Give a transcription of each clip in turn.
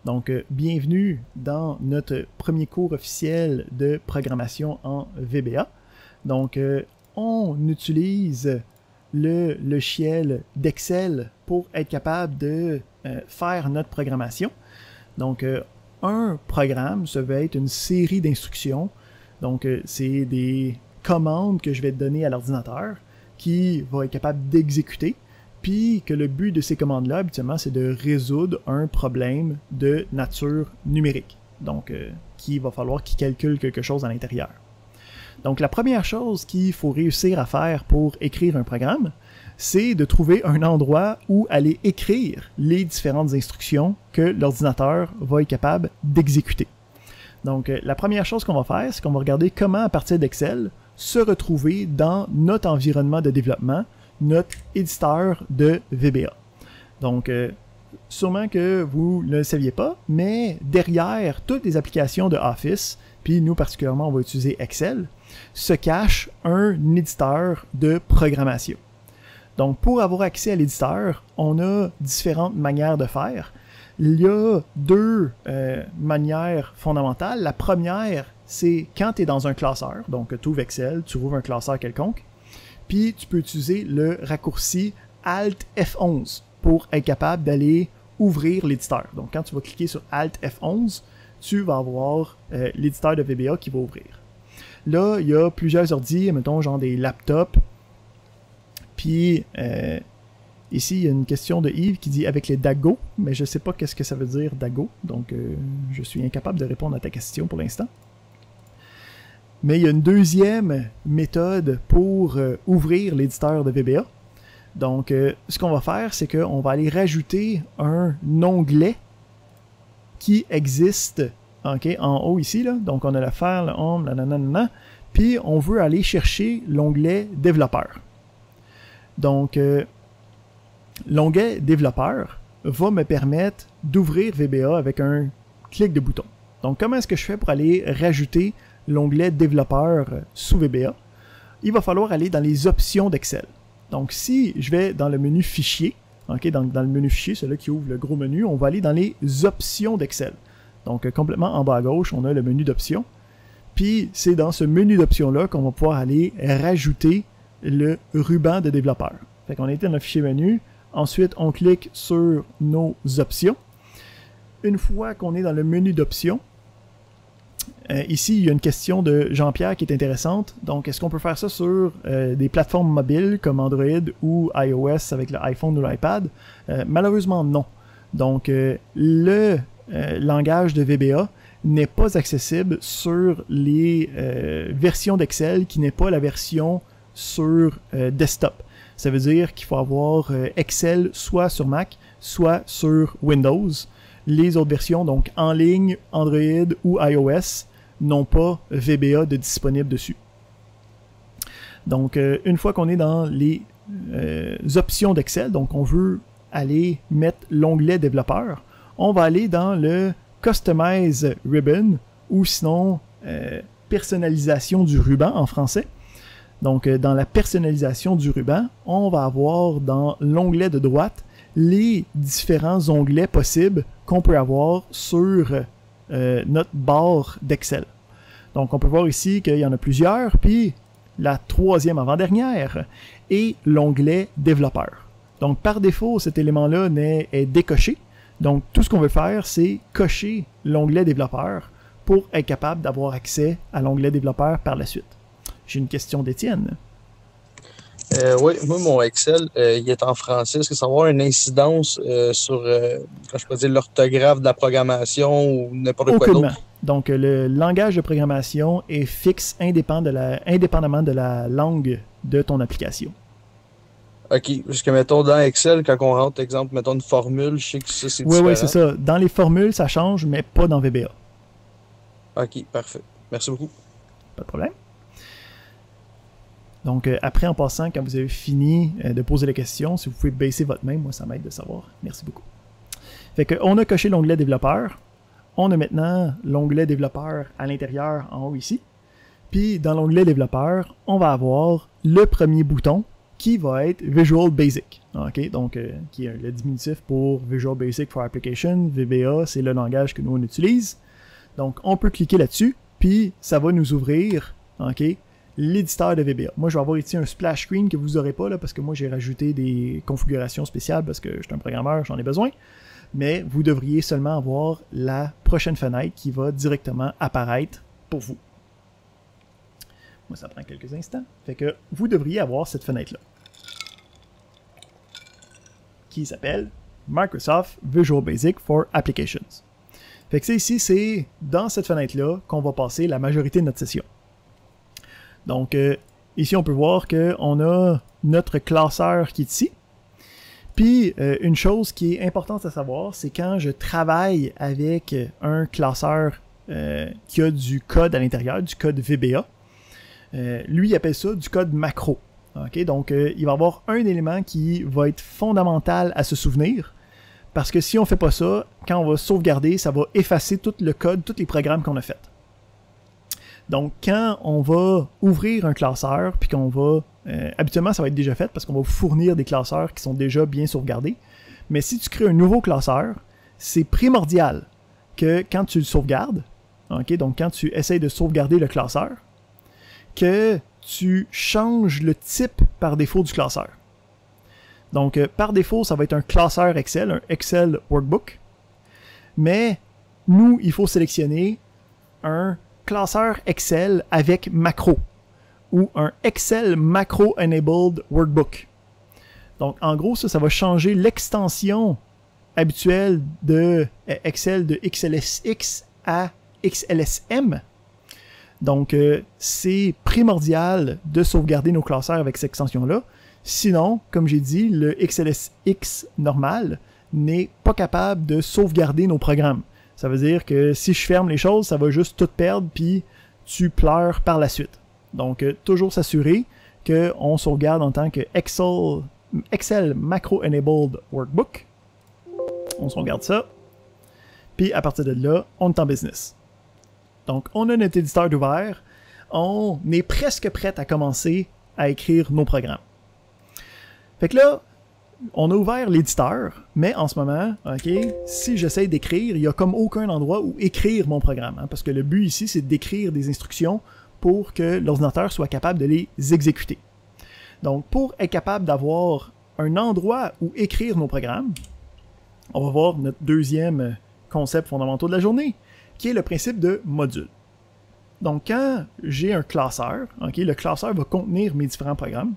Donc, bienvenue dans notre premier cours officiel de programmation en VBA. Donc, on utilise le logiciel d'Excel pour être capable de faire notre programmation. Donc, un programme, ça va être une série d'instructions. Donc, c'est des commandes que je vais donner à l'ordinateur qui va être capable d'exécuter. Puis que le but de ces commandes-là, habituellement, c'est de résoudre un problème de nature numérique. Donc, qu'il va falloir qu'il calcule quelque chose à l'intérieur. Donc, la première chose qu'il faut réussir à faire pour écrire un programme, c'est de trouver un endroit où aller écrire les différentes instructions que l'ordinateur va être capable d'exécuter. Donc, la première chose qu'on va faire, c'est qu'on va regarder comment, à partir d'Excel, se retrouver dans notre environnement de développement, notre éditeur de VBA. Donc, sûrement que vous ne le saviez pas, mais derrière toutes les applications de Office, puis nous particulièrement on va utiliser Excel, se cache un éditeur de programmation. Donc, pour avoir accès à l'éditeur, on a différentes manières de faire. Il y a deux manières fondamentales. La première, c'est quand tu es dans un classeur, donc tu ouvres Excel, tu ouvres un classeur quelconque, puis tu peux utiliser le raccourci Alt F11 pour être capable d'aller ouvrir l'éditeur. Donc quand tu vas cliquer sur Alt F11, tu vas avoir l'éditeur de VBA qui va ouvrir. Là, il y a plusieurs ordi, mettons genre des laptops. Puis ici, il y a une question de Yves qui dit avec les DAGO, mais je ne sais pas qu'est-ce que ça veut dire DAGO, donc je suis incapable de répondre à ta question pour l'instant. Mais il y a une deuxième méthode pour ouvrir l'éditeur de VBA. Donc, ce qu'on va faire, c'est qu'on va aller rajouter un onglet qui existe en haut ici. Là. Donc, on a le file, le home, nanana, puis on veut aller chercher l'onglet développeur. Donc, l'onglet développeur va me permettre d'ouvrir VBA avec un clic de bouton. Donc, comment est-ce que je fais pour aller rajouter l'onglet développeur sous VBA? Il va falloir aller dans les options d'Excel. Donc, si je vais dans le menu fichier, dans le menu fichier, celui qui ouvre le gros menu, on va aller dans les options d'Excel. Donc, complètement en bas à gauche, on a le menu d'options. Puis, c'est dans ce menu d'options-là qu'on va pouvoir aller rajouter le ruban de développeur. Fait qu'on était dans le fichier menu. Ensuite, on clique sur nos options. Une fois qu'on est dans le menu d'options, ici, il y a une question de Jean-Pierre qui est intéressante. Donc, est-ce qu'on peut faire ça sur des plateformes mobiles comme Android ou iOS avec l'iPhone ou l'iPad? Malheureusement, non. Donc, le langage de VBA n'est pas accessible sur les versions d'Excel qui n'est pas la version sur desktop. Ça veut dire qu'il faut avoir Excel soit sur Mac, soit sur Windows. Les autres versions, donc en ligne, Android ou iOS, n'ont pas VBA de disponible dessus. Donc, une fois qu'on est dans les options d'Excel, donc on veut aller mettre l'onglet développeur, on va aller dans le Customize Ribbon ou sinon personnalisation du ruban en français. Donc, dans la personnalisation du ruban, on va avoir dans l'onglet de droite les différents onglets possibles qu'on peut avoir sur notre barre d'Excel. Donc, on peut voir ici qu'il y en a plusieurs, puis la troisième avant-dernière est l'onglet développeur. Donc, par défaut, cet élément-là est décoché. Donc, tout ce qu'on veut faire, c'est cocher l'onglet développeur pour être capable d'avoir accès à l'onglet développeur par la suite. J'ai une question d'Étienne. Oui, moi, mon Excel, il est en français. Est-ce que ça va avoir une incidence sur, quand je peux dire, l'orthographe de la programmation ou n'importe quoi d'autre? Donc, le langage de programmation est fixe indépendamment de la langue de ton application. OK. Parce que, mettons, dans Excel, quand on rentre, exemple, mettons une formule, je sais que ça, c'est différent. Oui, c'est ça. Dans les formules, ça change, mais pas dans VBA. OK, parfait. Merci beaucoup. Pas de problème. Donc, après, en passant, quand vous avez fini de poser les questions, si vous pouvez baisser votre main, moi, ça m'aide de savoir. Merci beaucoup. Fait qu'on a coché l'onglet développeur. On a maintenant l'onglet développeur à l'intérieur, en haut ici. Puis, dans l'onglet développeur, on va avoir le premier bouton qui va être Visual Basic. OK? Donc, qui est le diminutif pour Visual Basic for Application. VBA, c'est le langage que nous on utilise. Donc, on peut cliquer là-dessus, puis ça va nous ouvrir, OK, l'éditeur de VBA. Moi, je vais avoir ici un splash screen que vous n'aurez pas, là, parce que moi, j'ai rajouté des configurations spéciales parce que je suis un programmeur, j'en ai besoin. Mais vous devriez seulement avoir la prochaine fenêtre qui va directement apparaître pour vous. Moi, ça prend quelques instants. Fait que vous devriez avoir cette fenêtre-là, qui s'appelle Microsoft Visual Basic for Applications. Fait que c'est ici, c'est dans cette fenêtre-là qu'on va passer la majorité de notre session. Donc, ici, on peut voir qu'on a notre classeur qui est ici. Puis, une chose qui est importante à savoir, c'est quand je travaille avec un classeur qui a du code à l'intérieur, du code VBA, lui, il appelle ça du code macro. Okay? Donc, il va y avoir un élément qui va être fondamental à se souvenir, parce que si on ne fait pas ça, quand on va sauvegarder, ça va effacer tout le code, tous les programmes qu'on a fait. Donc, quand on va ouvrir un classeur, puis qu'on va... habituellement, ça va être déjà fait, parce qu'on va vous fournir des classeurs qui sont déjà bien sauvegardés. Mais si tu crées un nouveau classeur, c'est primordial que quand tu le sauvegardes, okay, donc quand tu essaies de sauvegarder le classeur, que tu changes le type par défaut du classeur. Donc, par défaut, ça va être un classeur Excel, un Excel Workbook. Mais, nous, il faut sélectionner un classeur Excel avec macro ou un Excel Macro Enabled Workbook. Donc, en gros, ça va changer l'extension habituelle de Excel de XLSX à XLSM. Donc, c'est primordial de sauvegarder nos classeurs avec cette extension-là. Sinon, comme j'ai dit, le XLSX normal n'est pas capable de sauvegarder nos programmes. Ça veut dire que si je ferme les choses, ça va juste tout perdre, puis tu pleures par la suite. Donc, toujours s'assurer qu'on sauvegarde en tant que Excel Macro Enabled Workbook. On sauvegarde ça. Puis, à partir de là, on est en business. Donc, on a notre éditeur d'ouvert. On est presque prêt à commencer à écrire nos programmes. Fait que là, on a ouvert l'éditeur, mais en ce moment, ok, si j'essaie d'écrire, il n'y a comme aucun endroit où écrire mon programme. Hein, parce que le but ici, c'est d'écrire des instructions pour que l'ordinateur soit capable de les exécuter. Donc, pour être capable d'avoir un endroit où écrire nos programmes, on va voir notre deuxième concept fondamental de la journée, qui est le principe de module. Donc, quand j'ai un classeur, okay, le classeur va contenir mes différents programmes.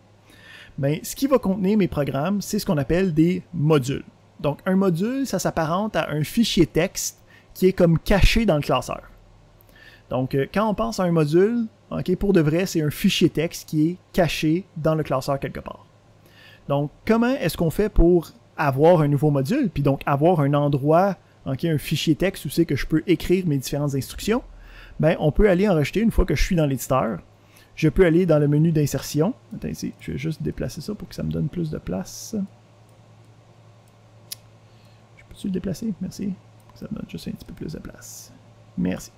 Ben, ce qui va contenir mes programmes, c'est ce qu'on appelle des modules. Donc, un module, ça s'apparente à un fichier texte qui est comme caché dans le classeur. Donc, quand on pense à un module, okay, pour de vrai, c'est un fichier texte qui est caché dans le classeur quelque part. Donc, comment est-ce qu'on fait pour avoir un nouveau module, puis donc avoir un endroit, okay, un fichier texte où c'est que je peux écrire mes différentes instructions? Ben, on peut aller en rajouter une fois que je suis dans l'éditeur. Je peux aller dans le menu d'insertion. Attends ici, je vais juste déplacer ça pour que ça me donne plus de place. Je peux-tu le déplacer? Merci. Ça me donne juste un petit peu plus de place. Merci.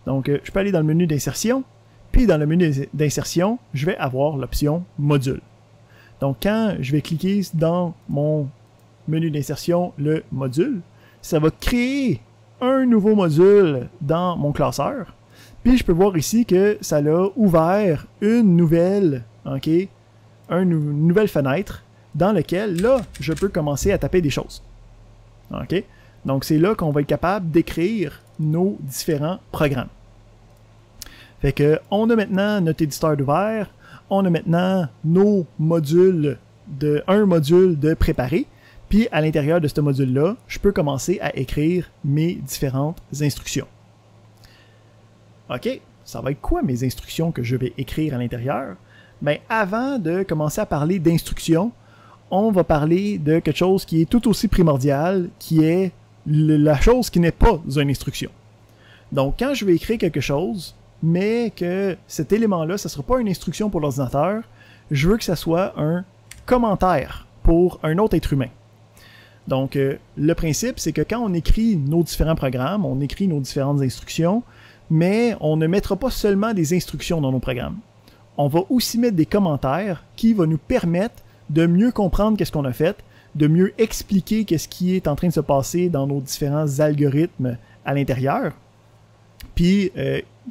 Donc, je peux aller dans le menu d'insertion. Puis, dans le menu d'insertion, je vais avoir l'option module. Donc, quand je vais cliquer dans mon menu d'insertion, le module, ça va créer un nouveau module dans mon classeur. Puis je peux voir ici que ça l'a ouvert une nouvelle, okay, une nouvelle fenêtre dans laquelle, là, je peux commencer à taper des choses. Okay? Donc c'est là qu'on va être capable d'écrire nos différents programmes. Fait que on a maintenant notre éditeur d'ouvert, on a maintenant nos modules un module de préparé, puis à l'intérieur de ce module-là, je peux commencer à écrire mes différentes instructions. OK, ça va être quoi mes instructions que je vais écrire à l'intérieur? Bien, avant de commencer à parler d'instructions, on va parler de quelque chose qui est tout aussi primordial, qui est la chose qui n'est pas une instruction. Donc, quand je vais écrire quelque chose, mais que cet élément-là, ce ne sera pas une instruction pour l'ordinateur, je veux que ça soit un commentaire pour un autre être humain. Donc, le principe, c'est que quand on écrit nos différents programmes, on écrit nos différentes instructions, mais on ne mettra pas seulement des instructions dans nos programmes. on va aussi mettre des commentaires qui vont nous permettre de mieux comprendre qu'est-ce qu'on a fait, de mieux expliquer qu'est-ce qui est en train de se passer dans nos différents algorithmes à l'intérieur, puis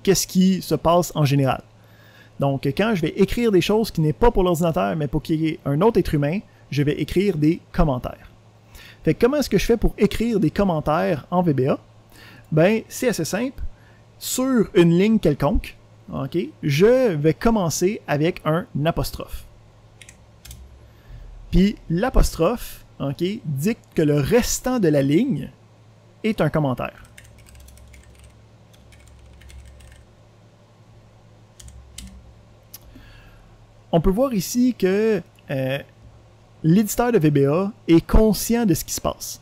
qu'est-ce qui se passe en général. Donc, quand je vais écrire des choses qui n'est pas pour l'ordinateur, mais pour qu'il y ait un autre être humain, je vais écrire des commentaires. Fait que comment est-ce que je fais pour écrire des commentaires en VBA? Ben, c'est assez simple. Sur une ligne quelconque, okay, je vais commencer avec un apostrophe. Puis l'apostrophe, okay, dicte que le restant de la ligne est un commentaire. On peut voir ici que l'éditeur de VBA est conscient de ce qui se passe.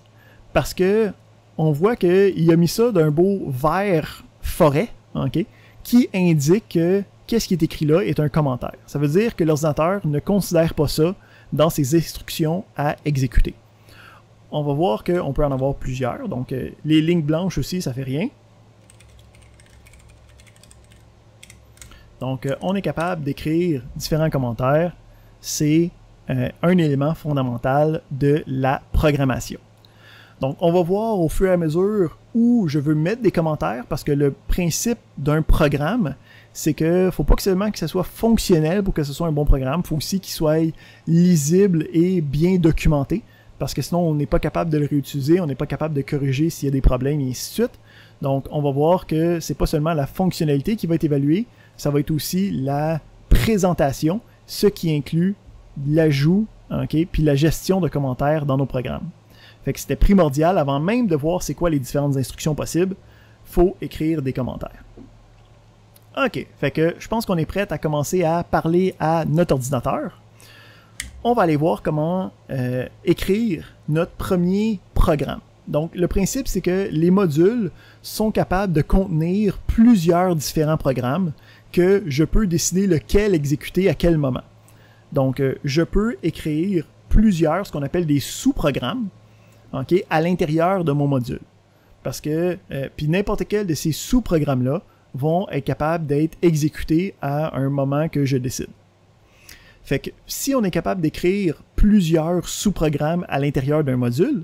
Parce que on voit qu'il a mis ça d'un beau vert forêt, okay, qui indique que qu'est-ce qui est écrit là est un commentaire. Ça veut dire que l'ordinateur ne considère pas ça dans ses instructions à exécuter. On va voir qu'on peut en avoir plusieurs. Donc, les lignes blanches aussi, ça fait rien. Donc, on est capable d'écrire différents commentaires. C'est un élément fondamental de la programmation. Donc, on va voir au fur et à mesure où je veux mettre des commentaires parce que le principe d'un programme, c'est que faut pas que seulement que ça soit fonctionnel pour que ce soit un bon programme, il faut aussi qu'il soit lisible et bien documenté parce que sinon on n'est pas capable de le réutiliser, on n'est pas capable de corriger s'il y a des problèmes et ainsi de suite. Donc, on va voir que c'est pas seulement la fonctionnalité qui va être évaluée, ça va être aussi la présentation, ce qui inclut l'ajout, okay, puis la gestion de commentaires dans nos programmes. Fait que c'était primordial, avant même de voir c'est quoi les différentes instructions possibles, faut écrire des commentaires. OK, fait que je pense qu'on est prêt à commencer à parler à notre ordinateur. On va aller voir comment écrire notre premier programme. Donc, le principe, c'est que les modules sont capables de contenir plusieurs différents programmes que je peux décider lequel exécuter à quel moment. Donc, je peux écrire plusieurs, ce qu'on appelle des sous-programmes, okay, à l'intérieur de mon module. Parce que, puis n'importe quel de ces sous-programmes-là vont être capables d'être exécutés à un moment que je décide. Fait que si on est capable d'écrire plusieurs sous-programmes à l'intérieur d'un module,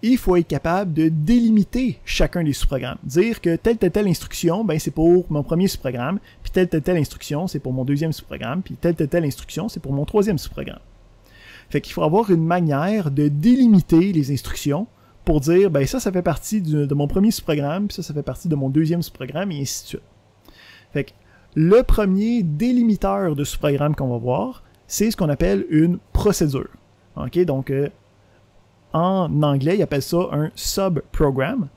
il faut être capable de délimiter chacun des sous-programmes. Dire que telle instruction, ben c'est pour mon premier sous-programme, puis telle instruction, c'est pour mon deuxième sous-programme, puis telle instruction, c'est pour mon troisième sous-programme. Fait qu'il faut avoir une manière de délimiter les instructions pour dire, ben ça fait partie de mon premier sous-programme, puis ça fait partie de mon deuxième sous-programme, et ainsi de suite. Fait que le premier délimiteur de sous-programme qu'on va voir, c'est ce qu'on appelle une procédure. Okay? Donc, en anglais, ils appellent ça un sub-program.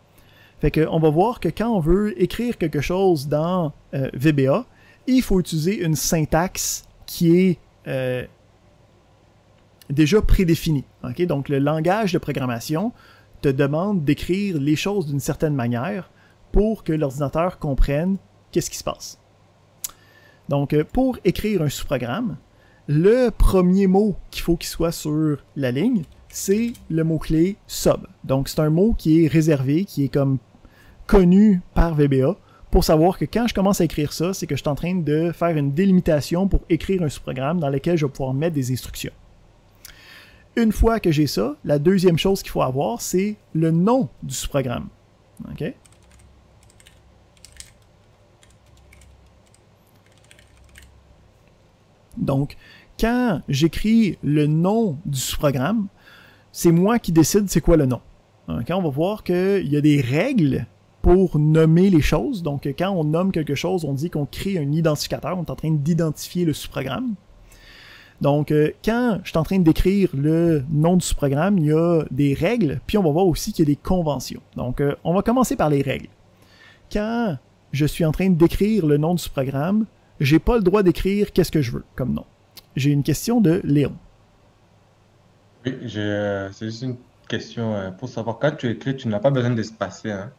Fait qu'on va voir que quand on veut écrire quelque chose dans VBA, il faut utiliser une syntaxe qui est déjà prédéfinie. Okay? Donc, le langage de programmation te demande d'écrire les choses d'une certaine manière pour que l'ordinateur comprenne qu'est-ce qui se passe. Donc, pour écrire un sous-programme, le premier mot qu'il faut qu'il soit sur la ligne, c'est le mot-clé sub. Donc, c'est un mot qui est réservé, qui est comme connu par VBA pour savoir que quand je commence à écrire ça, c'est que je suis en train de faire une délimitation pour écrire un sous-programme dans lequel je vais pouvoir mettre des instructions. Une fois que j'ai ça, la deuxième chose qu'il faut avoir, c'est le nom du sous-programme. OK? Donc, quand j'écris le nom du sous-programme, c'est moi qui décide c'est quoi le nom. Okay? On va voir qu'il y a des règles pour nommer les choses. Donc, quand on nomme quelque chose, on dit qu'on crée un identificateur. On est en train d'identifier le sous-programme. Donc, quand je suis en train de décrire le nom du sous-programme, il y a des règles, puis on va voir aussi qu'il y a des conventions. Donc, on va commencer par les règles. Quand je suis en train de décrire le nom du sous-programme, j'ai pas le droit d'écrire qu'est-ce que je veux comme nom. J'ai une question de Léon. Oui, c'est juste une question pour savoir. Quand tu écris, tu n'as pas besoin d'espacer, hein?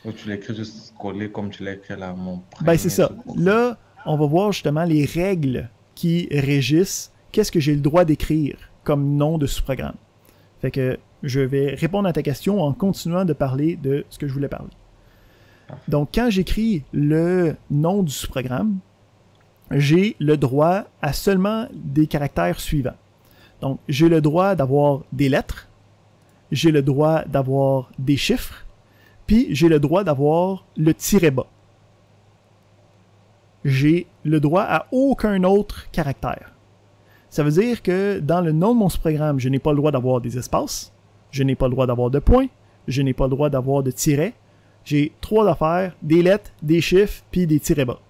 Ou tu l'écris juste collé comme tu l'as écrit là, mon prénom. Ben, c'est ça. Là, on va voir justement les règles qui régissent qu'est-ce que j'ai le droit d'écrire comme nom de sous-programme. Fait que je vais répondre à ta question en continuant de parler de ce que je voulais parler. Donc, quand j'écris le nom du sous-programme, j'ai le droit à seulement des caractères suivants. Donc, j'ai le droit d'avoir des lettres, j'ai le droit d'avoir des chiffres, puis j'ai le droit d'avoir le tiret bas. J'ai le droit à aucun autre caractère. Ça veut dire que dans le nom de mon sous-programme, je n'ai pas le droit d'avoir des espaces, je n'ai pas le droit d'avoir de points, je n'ai pas le droit d'avoir de tirets. J'ai 3 affaires, des lettres, des chiffres, puis des tirets bas.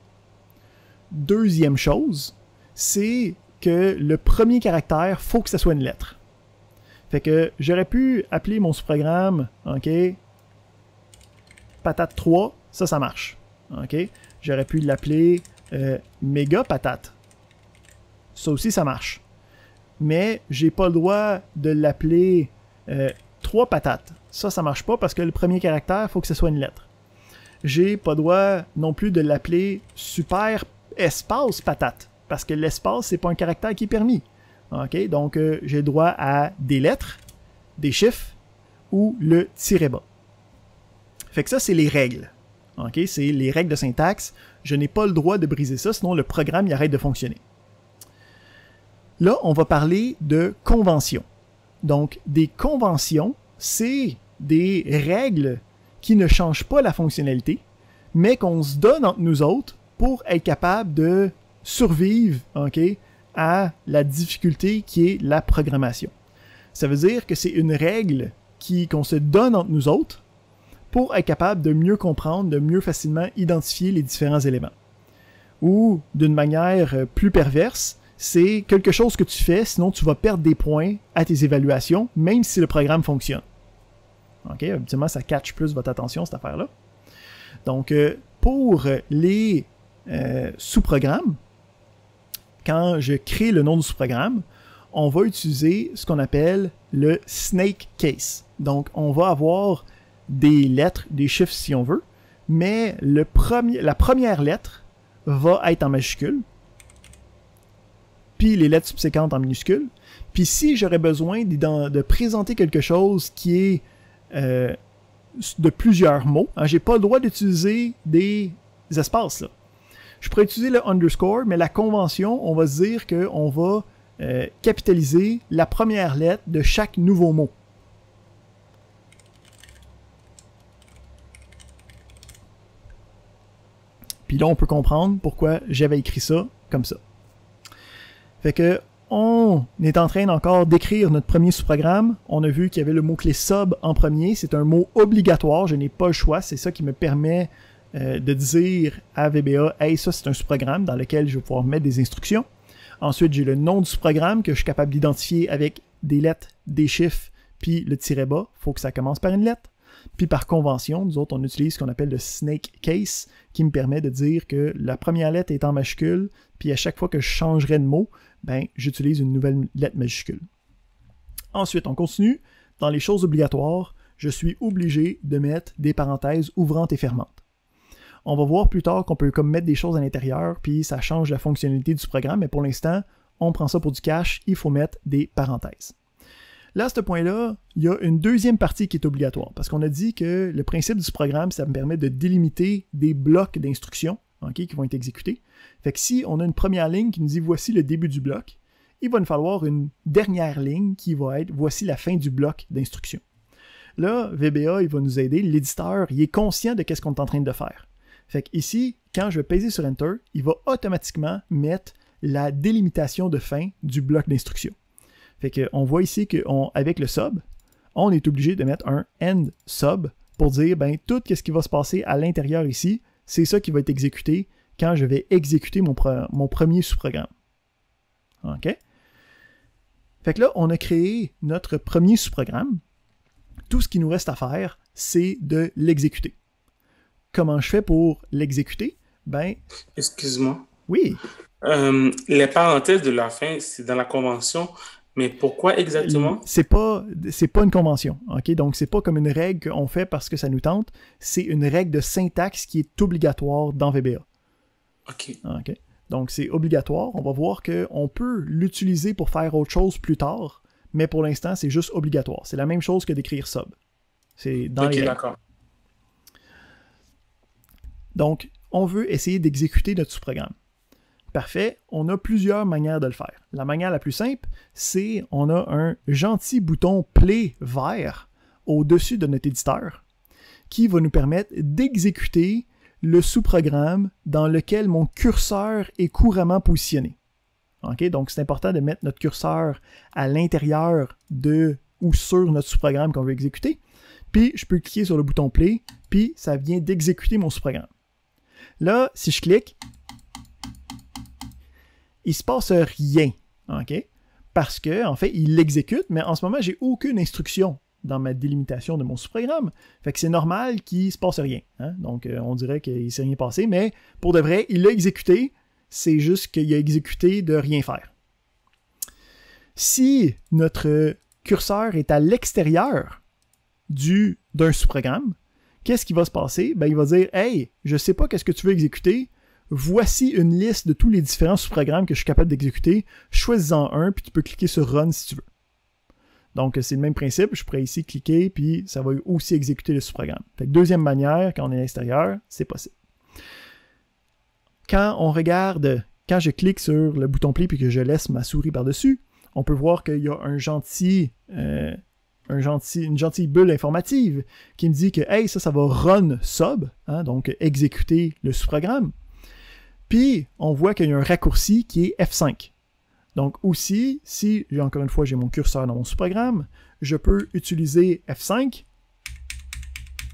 Deuxième chose, c'est que le premier caractère, faut que ça soit une lettre. Fait que j'aurais pu appeler mon sous-programme, OK, patate 3, ça marche. OK? J'aurais pu l'appeler méga patate. Ça aussi, ça marche. Mais j'ai pas le droit de l'appeler 3 patates. Ça marche pas parce que le premier caractère, il faut que ce soit une lettre. J'ai pas le droit non plus de l'appeler super espace patate. Parce que l'espace, c'est pas un caractère qui est permis. OK? Donc, j'ai le droit à des lettres, des chiffres ou le tiret bas. Fait que ça, c'est les règles. OK? C'est les règles de syntaxe. Je n'ai pas le droit de briser ça, sinon le programme il arrête de fonctionner. Là, on va parler de conventions. Donc, des conventions, c'est des règles qui ne changent pas la fonctionnalité, mais qu'on se donne entre nous autres pour être capable de survivre, OK, à la difficulté qui est la programmation. Ça veut dire que c'est une règle qu'on se donne entre nous autres pour être capable de mieux comprendre, de mieux facilement identifier les différents éléments. Ou, d'une manière plus perverse, c'est quelque chose que tu fais, sinon tu vas perdre des points à tes évaluations, même si le programme fonctionne. OK? Habituellement, ça catch plus votre attention, cette affaire-là. Donc, pour les sous-programmes, quand je crée le nom du sous-programme, on va utiliser ce qu'on appelle le snake case. Donc, on va avoir des lettres, des chiffres si on veut, mais la première lettre va être en majuscule, puis les lettres subséquentes en minuscules. Puis si j'aurais besoin de présenter quelque chose qui est de plusieurs mots, hein, j'ai pas le droit d'utiliser des espaces là. Je pourrais utiliser le underscore, mais la convention, on va se dire qu'on va capitaliser la première lettre de chaque nouveau mot. Puis là, on peut comprendre pourquoi j'avais écrit ça comme ça. Fait que on est en train encore d'écrire notre premier sous-programme. On a vu qu'il y avait le mot-clé sub en premier. C'est un mot obligatoire. Je n'ai pas le choix. C'est ça qui me permet de dire à VBA, hey, ça c'est un sous-programme dans lequel je vais pouvoir mettre des instructions. Ensuite, j'ai le nom du sous-programme que je suis capable d'identifier avec des lettres, des chiffres, puis le tiret bas. Il faut que ça commence par une lettre. Puis par convention, nous autres, on utilise ce qu'on appelle le snake case, qui me permet de dire que la première lettre est en majuscule, puis à chaque fois que je changerai de mot, ben, j'utilise une nouvelle lettre majuscule. Ensuite, on continue. Dans les choses obligatoires, je suis obligé de mettre des parenthèses ouvrantes et fermantes. On va voir plus tard qu'on peut comme mettre des choses à l'intérieur, puis ça change la fonctionnalité du programme, mais pour l'instant, on prend ça pour du cash, il faut mettre des parenthèses. Là, à ce point-là, il y a une deuxième partie qui est obligatoire, parce qu'on a dit que le principe du programme, ça me permet de délimiter des blocs d'instructions, okay, qui vont être exécutés. Fait que si on a une première ligne qui nous dit « voici le début du bloc », il va nous falloir une dernière ligne qui va être « voici la fin du bloc d'instructions ». Là, VBA, il va nous aider, l'éditeur, il est conscient de ce qu'on est en train de faire. Fait que ici, quand je vais peser sur Enter, il va automatiquement mettre la délimitation de fin du bloc d'instruction. Fait qu'on voit ici qu'avec le sub, on est obligé de mettre un end sub pour dire, ben, tout ce qui va se passer à l'intérieur ici, c'est ça qui va être exécuté quand je vais exécuter mon premier sous-programme. OK? Fait que là, on a créé notre premier sous-programme. Tout ce qui nous reste à faire, c'est de l'exécuter. Comment je fais pour l'exécuter? Ben... Excuse-moi. Oui. Les parenthèses de la fin, c'est dans la convention, mais pourquoi exactement? C'est pas une convention, ok? Donc, c'est pas comme une règle qu'on fait parce que ça nous tente. C'est une règle de syntaxe qui est obligatoire dans VBA. OK. Donc, c'est obligatoire. On va voir qu'on peut l'utiliser pour faire autre chose plus tard, mais pour l'instant, c'est juste obligatoire. C'est la même chose que d'écrire sub. C'est dans les règles. D'accord. Donc, on veut essayer d'exécuter notre sous-programme. Parfait, on a plusieurs manières de le faire. La manière la plus simple, c'est on a un gentil bouton Play vert au-dessus de notre éditeur qui va nous permettre d'exécuter le sous-programme dans lequel mon curseur est couramment positionné. Okay? Donc, c'est important de mettre notre curseur à l'intérieur de ou sur notre sous-programme qu'on veut exécuter. Puis, je peux cliquer sur le bouton Play, puis ça vient d'exécuter mon sous-programme. Là, si je clique, il ne se passe rien, ok? Parce que, en fait, il l'exécute, mais en ce moment, j'ai aucune instruction dans ma délimitation de mon sous-programme. Fait que c'est normal qu'il ne se passe rien. Hein? Donc, on dirait qu'il ne s'est rien passé, mais pour de vrai, il l'a exécuté, c'est juste qu'il a exécuté de rien faire. Si notre curseur est à l'extérieur d'un sous-programme, qu'est-ce qui va se passer? Ben, il va dire « Hey, je ne sais pas qu'est-ce que tu veux exécuter. Voici une liste de tous les différents sous-programmes que je suis capable d'exécuter. Choisis-en un, puis tu peux cliquer sur Run si tu veux. » Donc, c'est le même principe. Je pourrais ici cliquer, puis ça va aussi exécuter le sous-programme. Fait que deuxième manière, quand on est à l'extérieur, c'est possible. Quand je clique sur le bouton Play puis que je laisse ma souris par-dessus, on peut voir qu'il y a une gentille bulle informative qui me dit que hey, ça va run sub, hein, donc exécuter le sous-programme. Puis, on voit qu'il y a un raccourci qui est F5. Donc aussi, si, encore une fois, j'ai mon curseur dans mon sous-programme, je peux utiliser F5,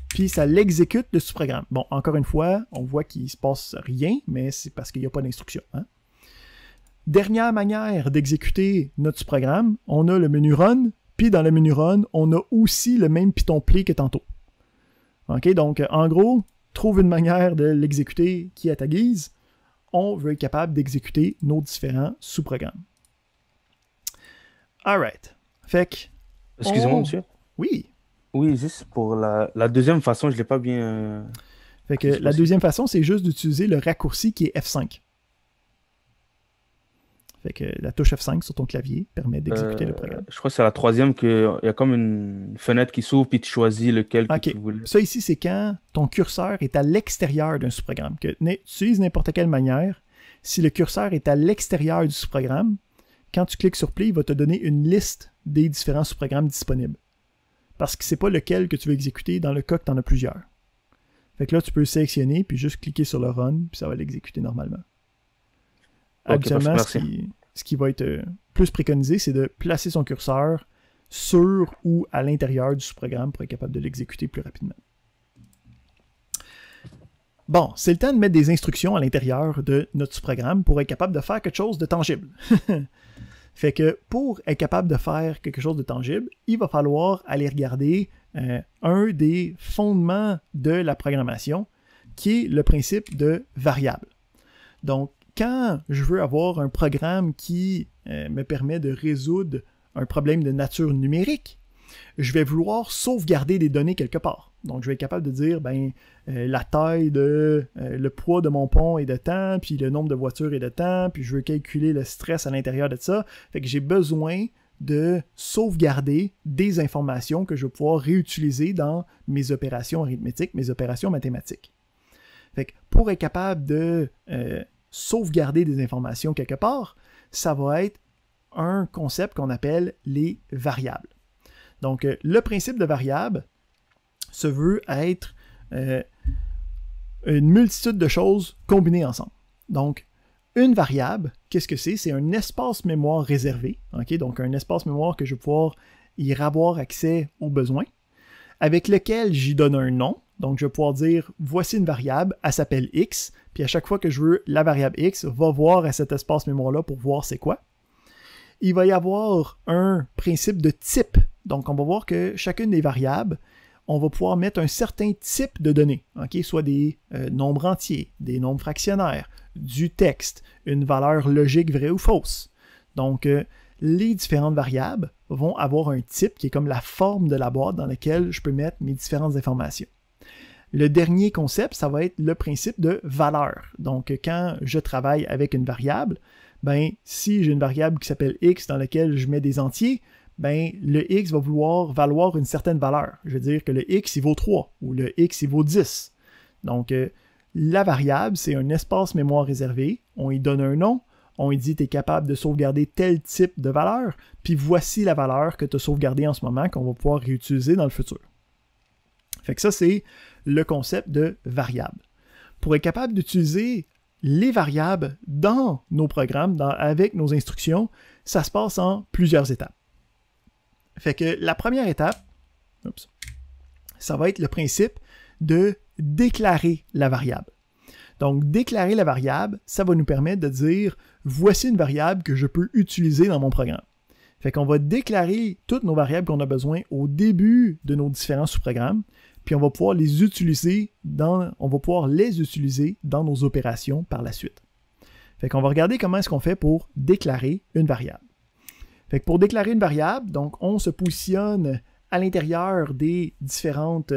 puis ça l'exécute le sous-programme. Bon, encore une fois, on voit qu'il ne se passe rien, mais c'est parce qu'il n'y a pas d'instruction. Hein? Dernière manière d'exécuter notre sous-programme, on a le menu Run, puis dans le menu Run, on a aussi le même Python Play que tantôt. OK, donc en gros, trouve une manière de l'exécuter qui est à ta guise. On veut être capable d'exécuter nos différents sous-programmes. Alright. Fait que... Excusez-moi, monsieur. Oui. Oui, juste pour la deuxième façon, je ne l'ai pas bien... Fait que la deuxième façon, c'est juste d'utiliser le raccourci qui est F5. Fait que la touche F5 sur ton clavier permet d'exécuter le programme. Je crois que c'est la troisième qu'il y a comme une fenêtre qui s'ouvre puis tu choisis lequel que tu voulais. Ça ici, c'est quand ton curseur est à l'extérieur d'un sous-programme. Que tu utilises n'importe quelle manière. Si le curseur est à l'extérieur du sous-programme, quand tu cliques sur Play, il va te donner une liste des différents sous-programmes disponibles. Parce que c'est pas lequel que tu veux exécuter dans le cas que tu en as plusieurs. Fait que là, tu peux sélectionner puis juste cliquer sur le Run puis ça va l'exécuter normalement. Habituellement, ce qui va être plus préconisé, c'est de placer son curseur sur ou à l'intérieur du sous-programme pour être capable de l'exécuter plus rapidement. Bon, c'est le temps de mettre des instructions à l'intérieur de notre sous-programme pour être capable de faire quelque chose de tangible. Fait que pour être capable de faire quelque chose de tangible, il va falloir aller regarder un des fondements de la programmation, qui est le principe de variable. Donc, quand je veux avoir un programme qui me permet de résoudre un problème de nature numérique, je vais vouloir sauvegarder des données quelque part. Donc, je vais être capable de dire, la taille le poids de mon pont est de temps, puis le nombre de voitures est de temps, puis je veux calculer le stress à l'intérieur de ça. Fait que j'ai besoin de sauvegarder des informations que je vais pouvoir réutiliser dans mes opérations arithmétiques, mes opérations mathématiques. Fait que pour être capable de sauvegarder des informations quelque part, ça va être un concept qu'on appelle les variables. Donc, le principe de variable se veut être une multitude de choses combinées ensemble. Donc, une variable, qu'est-ce que c'est? C'est un espace mémoire réservé, okay? Donc un espace mémoire que je vais pouvoir y avoir accès aux besoins, avec lequel j'y donne un nom. Donc, je vais pouvoir dire, voici une variable, elle s'appelle X, puis à chaque fois que je veux la variable X, va voir à cet espace mémoire-là pour voir c'est quoi. Il va y avoir un principe de type. Donc, on va voir que chacune des variables, on va pouvoir mettre un certain type de données, okay? Soit des nombres entiers, des nombres fractionnaires, du texte, une valeur logique vraie ou fausse. Donc, les différentes variables vont avoir un type qui est comme la forme de la boîte dans laquelle je peux mettre mes différentes informations. Le dernier concept, ça va être le principe de valeur. Donc, quand je travaille avec une variable, si j'ai une variable qui s'appelle X dans laquelle je mets des entiers, le X va vouloir valoir une certaine valeur. Je veux dire que le X, il vaut 3 ou le X, il vaut 10. Donc, la variable, c'est un espace mémoire réservé. On y donne un nom. On lui dit tu es capable de sauvegarder tel type de valeur. Puis voici la valeur que tu as sauvegardée en ce moment qu'on va pouvoir réutiliser dans le futur. Fait que ça, c'est le concept de variable. Pour être capable d'utiliser les variables dans nos programmes, avec nos instructions, ça se passe en plusieurs étapes. Fait que la première étape, ça va être le principe de déclarer la variable. Donc, déclarer la variable, ça va nous permettre de dire « Voici une variable que je peux utiliser dans mon programme ». Fait qu'on va déclarer toutes nos variables qu'on a besoin au début de nos différents sous-programmes, puis on va pouvoir les utiliser dans nos opérations par la suite. Fait qu'on va regarder comment est-ce qu'on fait pour déclarer une variable. Fait que pour déclarer une variable, donc on se positionne à l'intérieur des différentes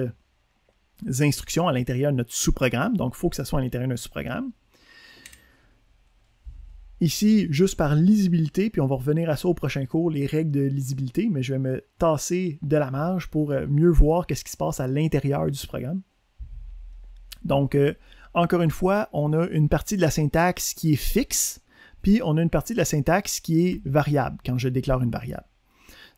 instructions, à l'intérieur de notre sous-programme. Donc, il faut que ça soit à l'intérieur d'un sous-programme. Ici, juste par lisibilité, puis on va revenir à ça au prochain cours, les règles de lisibilité, mais je vais me tasser de la marge pour mieux voir qu'est-ce qui se passe à l'intérieur du sous-programme. Donc, encore une fois, on a une partie de la syntaxe qui est fixe, puis on a une partie de la syntaxe qui est variable quand je déclare une variable.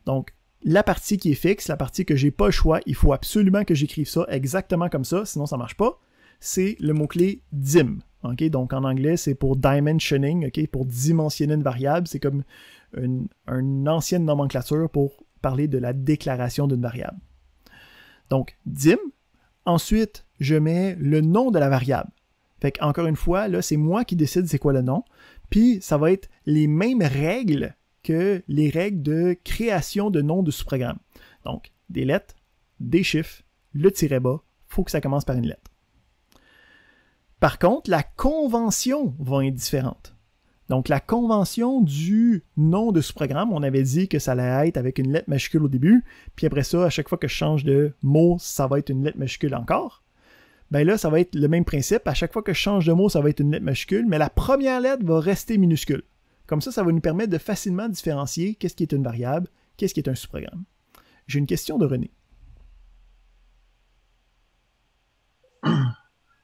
Donc, la partie qui est fixe, la partie que j'ai pas le choix, il faut absolument que j'écrive ça exactement comme ça, sinon ça marche pas, c'est le mot-clé dim. Okay? Donc en anglais, c'est pour dimensioning, okay? Pour dimensionner une variable, c'est comme une ancienne nomenclature pour parler de la déclaration d'une variable. Donc dim, ensuite je mets le nom de la variable. Fait qu'encore une fois, là, c'est moi qui décide c'est quoi le nom, puis ça va être les mêmes règles que les règles de création de noms de sous-programmes. Donc, des lettres, des chiffres, le tiret bas, il faut que ça commence par une lettre. Par contre, la convention va être différente. Donc, la convention du nom de sous-programme, on avait dit que ça allait être avec une lettre majuscule au début, puis après ça, à chaque fois que je change de mot, ça va être une lettre majuscule encore. Ben là, ça va être le même principe. À chaque fois que je change de mot, ça va être une lettre majuscule, mais la première lettre va rester minuscule. Comme ça va nous permettre de facilement différencier qu'est-ce qui est une variable, qu'est-ce qui est un sous-programme. J'ai une question de René.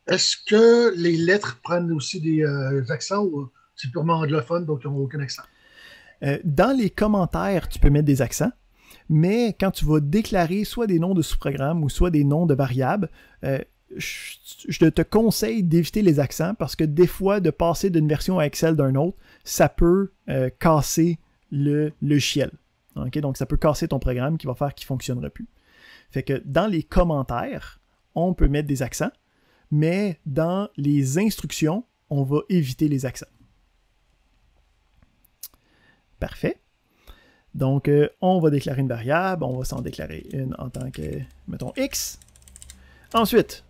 Est-ce que les lettres prennent aussi des accents ou c'est purement anglophone, donc ils n'ont aucun accent? Dans les commentaires, tu peux mettre des accents, mais quand tu vas déclarer soit des noms de sous-programmes ou soit des noms de variables, je te conseille d'éviter les accents parce que des fois, de passer d'une version à Excel d'un autre, ça peut casser le logiciel. Okay? Donc, ça peut casser ton programme qui va faire qu'il ne fonctionnera plus. Fait que dans les commentaires, on peut mettre des accents, mais dans les instructions, on va éviter les accents. Parfait. Donc, on va déclarer une variable, on va s'en déclarer une en tant que, mettons, X. Ensuite,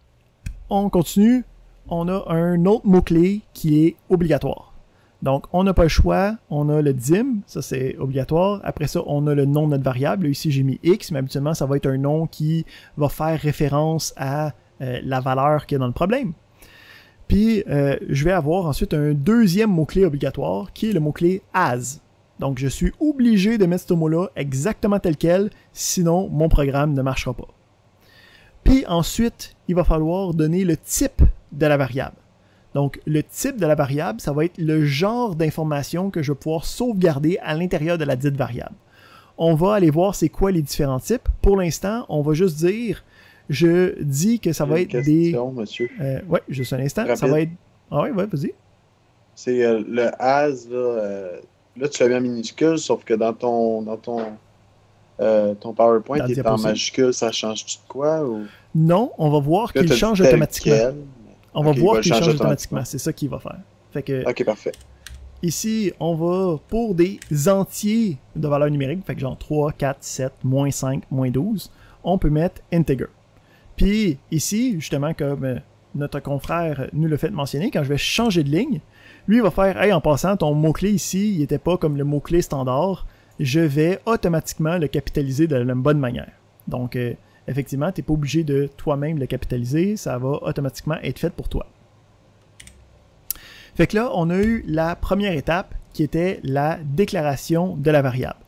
on continue, on a un autre mot-clé qui est obligatoire. Donc, on n'a pas le choix, on a le dim, ça c'est obligatoire. Après ça, on a le nom de notre variable. Là, ici, j'ai mis X, mais habituellement, ça va être un nom qui va faire référence à la valeur qu'il y a dans le problème. Puis, je vais avoir ensuite un deuxième mot-clé obligatoire qui est le mot-clé as. Donc, je suis obligé de mettre ce mot-là exactement tel quel, sinon mon programme ne marchera pas. Puis ensuite, il va falloir donner le type de la variable. Donc, le type de la variable, ça va être le genre d'information que je vais pouvoir sauvegarder à l'intérieur de la dite variable. On va aller voir c'est quoi les différents types. Pour l'instant, on va juste dire, je dis que ça va être des... monsieur. Oui, juste un instant. Rapide. Ça va être... Ah oui, vas-y. C'est le as, là, tu l'as mis en minuscule, sauf que dans ton PowerPoint, il est en majuscule, ça change-tu de quoi? Ou... Non, on va voir qu'il change automatiquement. On va voir qu'il change automatiquement. C'est ça qu'il va faire. Fait que, ok, parfait. Ici, on va pour des entiers de valeur numérique, fait que genre 3, 4, 7, moins 5, moins 12, on peut mettre integer. Puis ici, justement, comme notre confrère nous le fait mentionner, quand je vais changer de ligne, lui il va faire, hey, en passant, ton mot-clé ici, il n'était pas comme le mot-clé standard, je vais automatiquement le capitaliser de la bonne manière. Donc, effectivement, tu n'es pas obligé de toi-même le capitaliser, ça va automatiquement être fait pour toi. Fait que là, on a eu la première étape qui était la déclaration de la variable.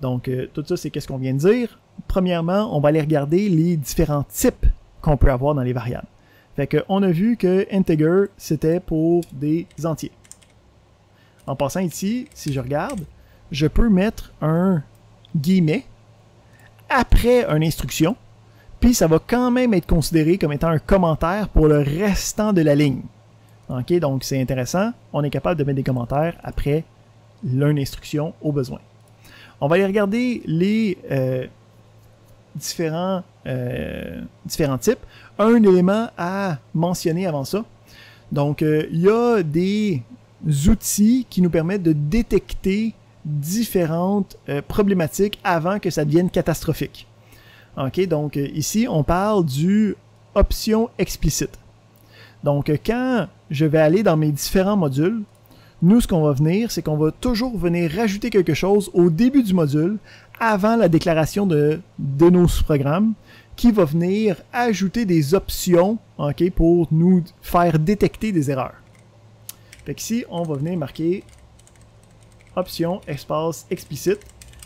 Donc, tout ça, c'est qu'est-ce qu'on vient de dire. Premièrement, on va aller regarder les différents types qu'on peut avoir dans les variables. Fait qu'on a vu que integer, c'était pour des entiers. En passant ici, si je regarde, je peux mettre un guillemet après une instruction, puis ça va quand même être considéré comme étant un commentaire pour le restant de la ligne. OK, donc c'est intéressant. On est capable de mettre des commentaires après une instruction au besoin. On va aller regarder les différents types. Un élément à mentionner avant ça. Donc, il y a des outils qui nous permettent de détecter différentes problématiques avant que ça devienne catastrophique. OK, donc ici, on parle du option explicite. Donc, quand je vais aller dans mes différents modules, nous, ce qu'on va venir, c'est qu'on va toujours venir rajouter quelque chose au début du module, avant la déclaration de nos sous-programmes, qui va venir ajouter des options, OK, pour nous faire détecter des erreurs. Fait qu'ici, on va venir marquer option espace explicite.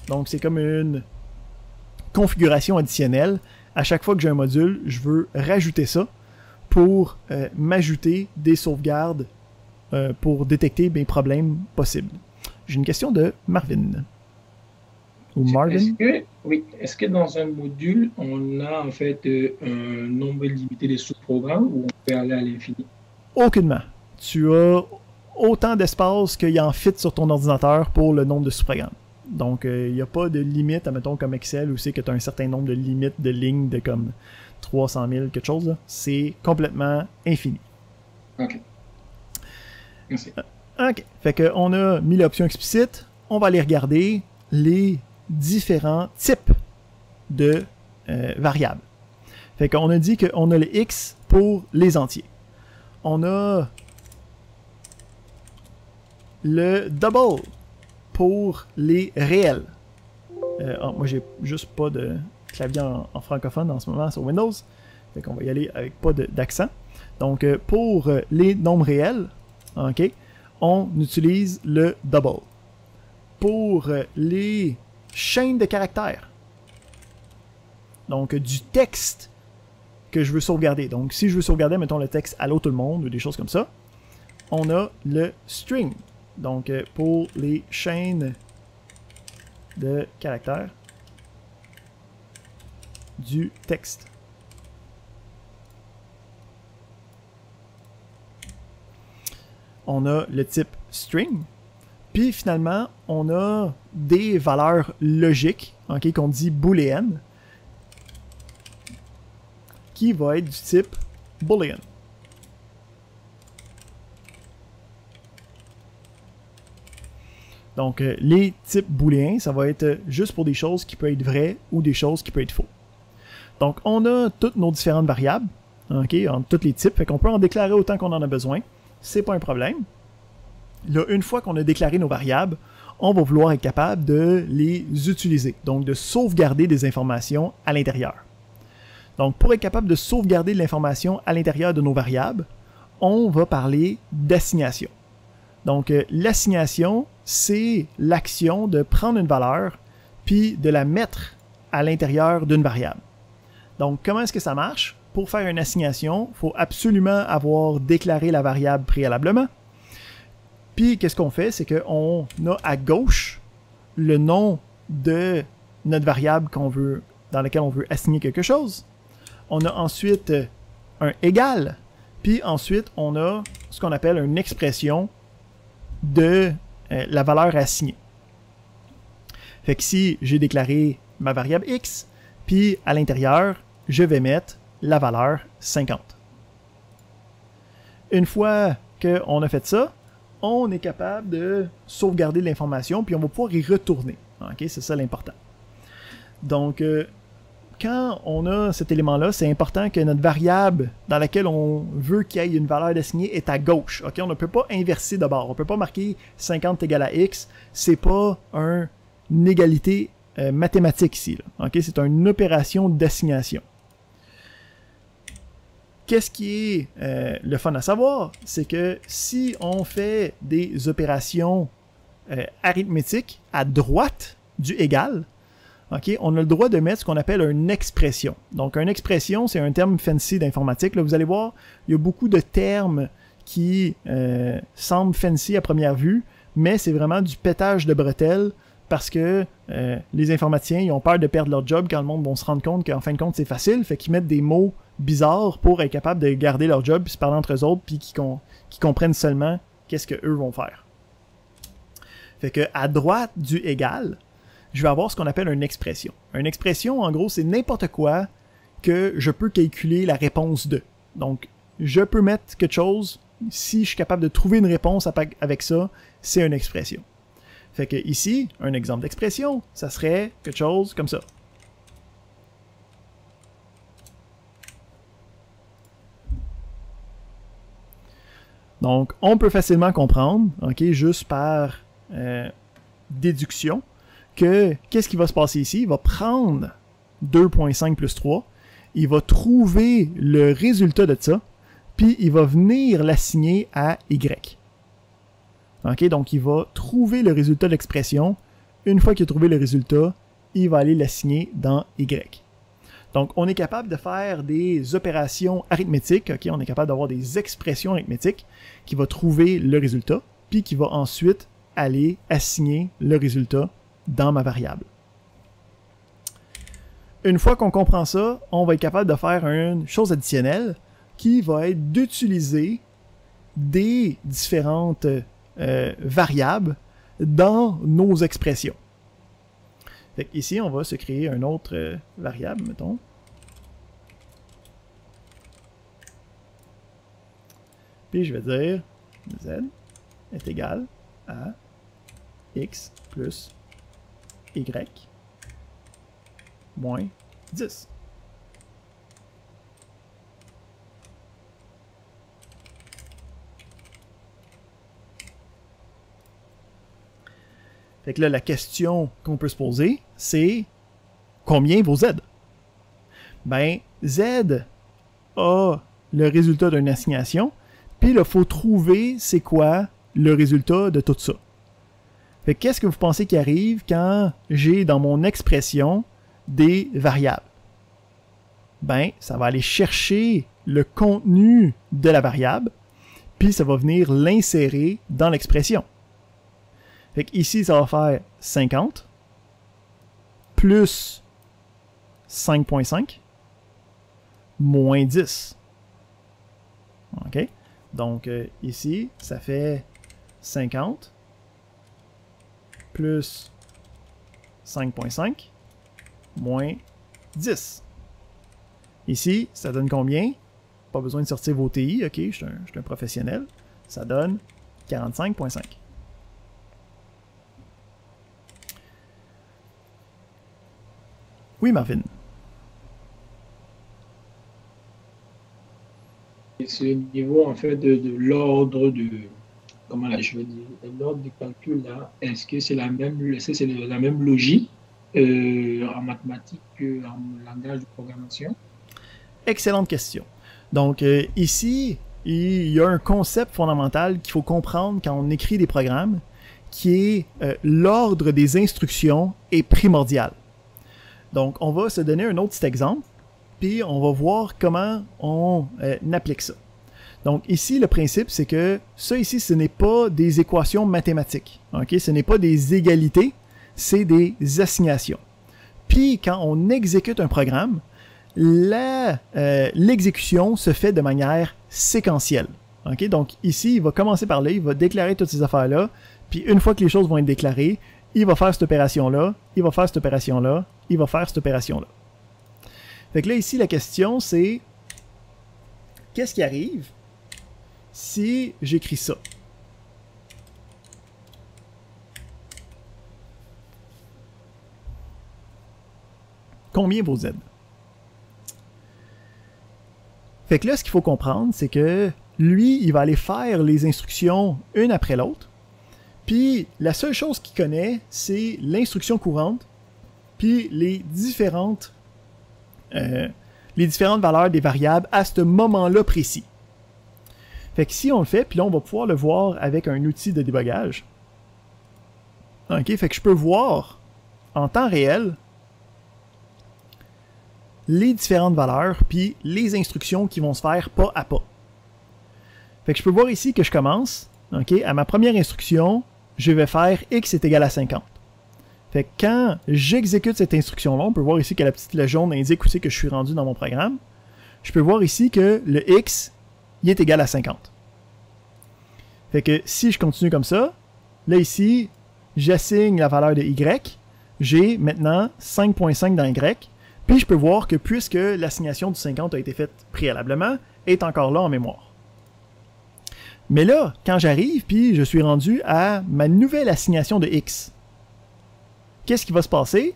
Donc, c'est comme une configuration additionnelle. À chaque fois que j'ai un module, je veux rajouter ça pour m'ajouter des sauvegardes pour détecter mes problèmes possibles. J'ai une question de Marvin. Ou Marvin? Est-ce que dans un module, on a en fait un nombre limité de sous-programmes ou on peut aller à l'infini? Aucunement. Tu as autant d'espace qu'il y en fit sur ton ordinateur pour le nombre de sous-programmes. Donc, il n'y a pas de limite, admettons, comme Excel, où c'est que tu as un certain nombre de limites de lignes de comme 300 000, quelque chose. C'est complètement infini. OK. Merci. OK. Fait qu'on a mis l'option explicite. On va aller regarder les différents types de variables. Fait qu'on a dit qu'on a le X pour les entiers. On a le double pour les réels. Moi, j'ai juste pas de clavier en francophone en ce moment sur Windows. Fait qu'on va y aller avec pas d'accent. Donc, pour les nombres réels, OK, on utilise le double. Pour les chaînes de caractères, donc du texte que je veux sauvegarder. Donc, si je veux sauvegarder, mettons, le texte Allô tout le monde ou des choses comme ça, on a le string. Donc, pour les chaînes de caractères du texte. On a le type string. Puis finalement, on a des valeurs logiques, okay, qu'on dit booléennes, qui va être du type boolean. Donc, les types booléens, ça va être juste pour des choses qui peuvent être vraies ou des choses qui peuvent être faux. Donc, on a toutes nos différentes variables, okay, en tous les types, fait qu'on peut en déclarer autant qu'on en a besoin. C'est pas un problème. Là, une fois qu'on a déclaré nos variables, on va vouloir être capable de les utiliser, donc de sauvegarder des informations à l'intérieur. Donc, pour être capable de sauvegarder de l'information à l'intérieur de nos variables, on va parler d'assignation. Donc, l'assignation, c'est l'action de prendre une valeur puis de la mettre à l'intérieur d'une variable. Donc, comment est-ce que ça marche? Pour faire une assignation, il faut absolument avoir déclaré la variable préalablement. Puis, qu'est-ce qu'on fait? C'est qu'on a à gauche le nom de notre variable dans laquelle on veut assigner quelque chose. On a ensuite un égal. Puis ensuite, on a ce qu'on appelle une expression de la valeur assignée. Fait que si j'ai déclaré ma variable x, puis à l'intérieur, je vais mettre la valeur 50. Une fois qu'on a fait ça, on est capable de sauvegarder l'information, puis on va pouvoir y retourner. Okay? C'est ça l'important. Donc, quand on a cet élément-là, c'est important que notre variable dans laquelle on veut qu'il y ait une valeur d'assignée est à gauche. Okay? On ne peut pas inverser de bord. On ne peut pas marquer 50 égale à x. C'est pas une égalité mathématique ici. Là. Okay? C'est une opération d'assignation. Qu'est-ce qui est le fun à savoir? C'est que si on fait des opérations arithmétiques à droite du égal, OK, on a le droit de mettre ce qu'on appelle une expression. Donc, une expression, c'est un terme fancy d'informatique. Là, vous allez voir, il y a beaucoup de termes qui semblent fancy à première vue, mais c'est vraiment du pétage de bretelles parce que les informaticiens, ils ont peur de perdre leur job quand le monde va se rendre compte qu'en fin de compte, c'est facile. Fait qu'ils mettent des mots bizarres pour être capables de garder leur job, puis se parler entre eux autres, puis qu'ils comprennent seulement qu'est-ce qu'eux vont faire. Fait que à droite du égal, je vais avoir ce qu'on appelle une expression. Une expression, en gros, c'est n'importe quoi que je peux calculer la réponse de. Donc, je peux mettre quelque chose, si je suis capable de trouver une réponse avec ça, c'est une expression. Fait que ici, un exemple d'expression, ça serait quelque chose comme ça. Donc, on peut facilement comprendre, ok, juste par déduction, que qu'est-ce qui va se passer ici? Il va prendre 2.5 plus 3, il va trouver le résultat de ça, puis il va venir l'assigner à Y. Ok, donc il va trouver le résultat de l'expression. Une fois qu'il a trouvé le résultat, il va aller l'assigner dans Y. Donc, on est capable de faire des opérations arithmétiques, ok, on est capable d'avoir des expressions arithmétiques qui va trouver le résultat, puis qui va ensuite aller assigner le résultat dans ma variable. Une fois qu'on comprend ça, on va être capable de faire une chose additionnelle qui va être d'utiliser des différentes variables dans nos expressions. Fait ici, on va se créer une autre variable, mettons. Puis je vais dire z est égal à x plus y moins 10. Fait que là, la question qu'on peut se poser, c'est combien vaut z? Ben, z a le résultat d'une assignation, puis il faut trouver c'est quoi le résultat de tout ça. Fait que qu'est-ce que vous pensez qui arrive quand j'ai dans mon expression des variables? Ben, ça va aller chercher le contenu de la variable, puis ça va venir l'insérer dans l'expression. Fait que ici, ça va faire 50 plus 5.5 moins 10. OK? Donc, ici, ça fait 50 plus 5.5 moins 10. Ici, ça donne combien? Pas besoin de sortir vos TI, OK? Je suis un professionnel. Ça donne 45.5. Oui, Marvin. C'est au niveau en fait de l'ordre de comment là je veux dire l'ordre du calcul là. Est-ce que c'est la même logique en mathématiques qu'en langage de programmation? Excellente question. Donc ici, il y a un concept fondamental qu'il faut comprendre quand on écrit des programmes, qui est l'ordre des instructions est primordial. Donc, on va se donner un autre petit exemple, puis on va voir comment on applique ça. Donc, ici, le principe, c'est que ça ici, ce n'est pas des équations mathématiques. Ok, ce n'est pas des égalités, c'est des assignations. Puis, quand on exécute un programme, l'exécution se fait de manière séquentielle. Ok, donc, ici, il va commencer par là, il va déclarer toutes ces affaires-là, puis une fois que les choses vont être déclarées, il va faire cette opération-là, il va faire cette opération-là, il va faire cette opération-là. Fait que là, ici, la question, c'est qu'est-ce qui arrive si j'écris ça? Combien vaut z? Fait que là, ce qu'il faut comprendre, c'est que lui, il va aller faire les instructions une après l'autre. Puis la seule chose qu'il connaît, c'est l'instruction courante, puis les différentes valeurs des variables à ce moment-là précis. Fait que si on le fait, puis là on va pouvoir le voir avec un outil de débogage. Ok, fait que je peux voir en temps réel les différentes valeurs, puis les instructions qui vont se faire pas à pas. Fait que je peux voir ici que je commence, ok, à ma première instruction, je vais faire x est égal à 50. Fait que quand j'exécute cette instruction-là, on peut voir ici que la petite flèche jaune indique aussi que je suis rendu dans mon programme. Je peux voir ici que le x, il est égal à 50. Fait que si je continue comme ça, là ici, j'assigne la valeur de y, j'ai maintenant 5.5 dans y, puis je peux voir que puisque l'assignation du 50 a été faite préalablement, elle est encore là en mémoire. Mais là, quand j'arrive, puis je suis rendu à ma nouvelle assignation de x, qu'est-ce qui va se passer?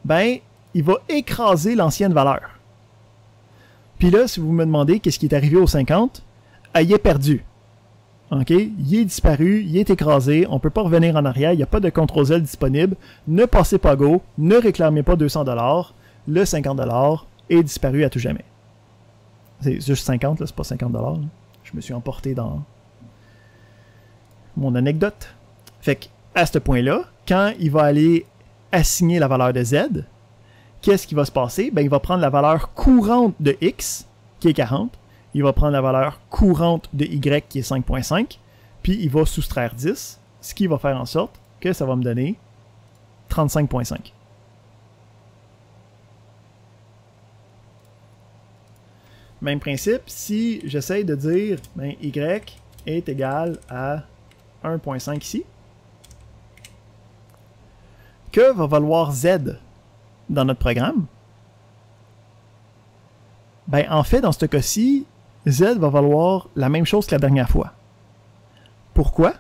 Ben, il va écraser l'ancienne valeur. Puis là, si vous me demandez qu'est-ce qui est arrivé au 50, il est perdu. OK? Il est disparu, il est écrasé, on ne peut pas revenir en arrière, il n'y a pas de CTRL-Z disponible, ne passez pas go, ne réclamez pas 200$, le 50$ est disparu à tout jamais. C'est juste 50, là, c'est pas 50$. Là. Je me suis emporté dans mon anecdote. Fait que, à ce point-là, quand il va aller assigner la valeur de z, qu'est-ce qui va se passer? Ben, il va prendre la valeur courante de x, qui est 40, il va prendre la valeur courante de y, qui est 5.5, puis il va soustraire 10, ce qui va faire en sorte que ça va me donner 35.5. Même principe, si j'essaye de dire ben, y est égal à 1.5 ici, que va valoir z dans notre programme? Ben, en fait, dans ce cas-ci, z va valoir la même chose que la dernière fois. Pourquoi?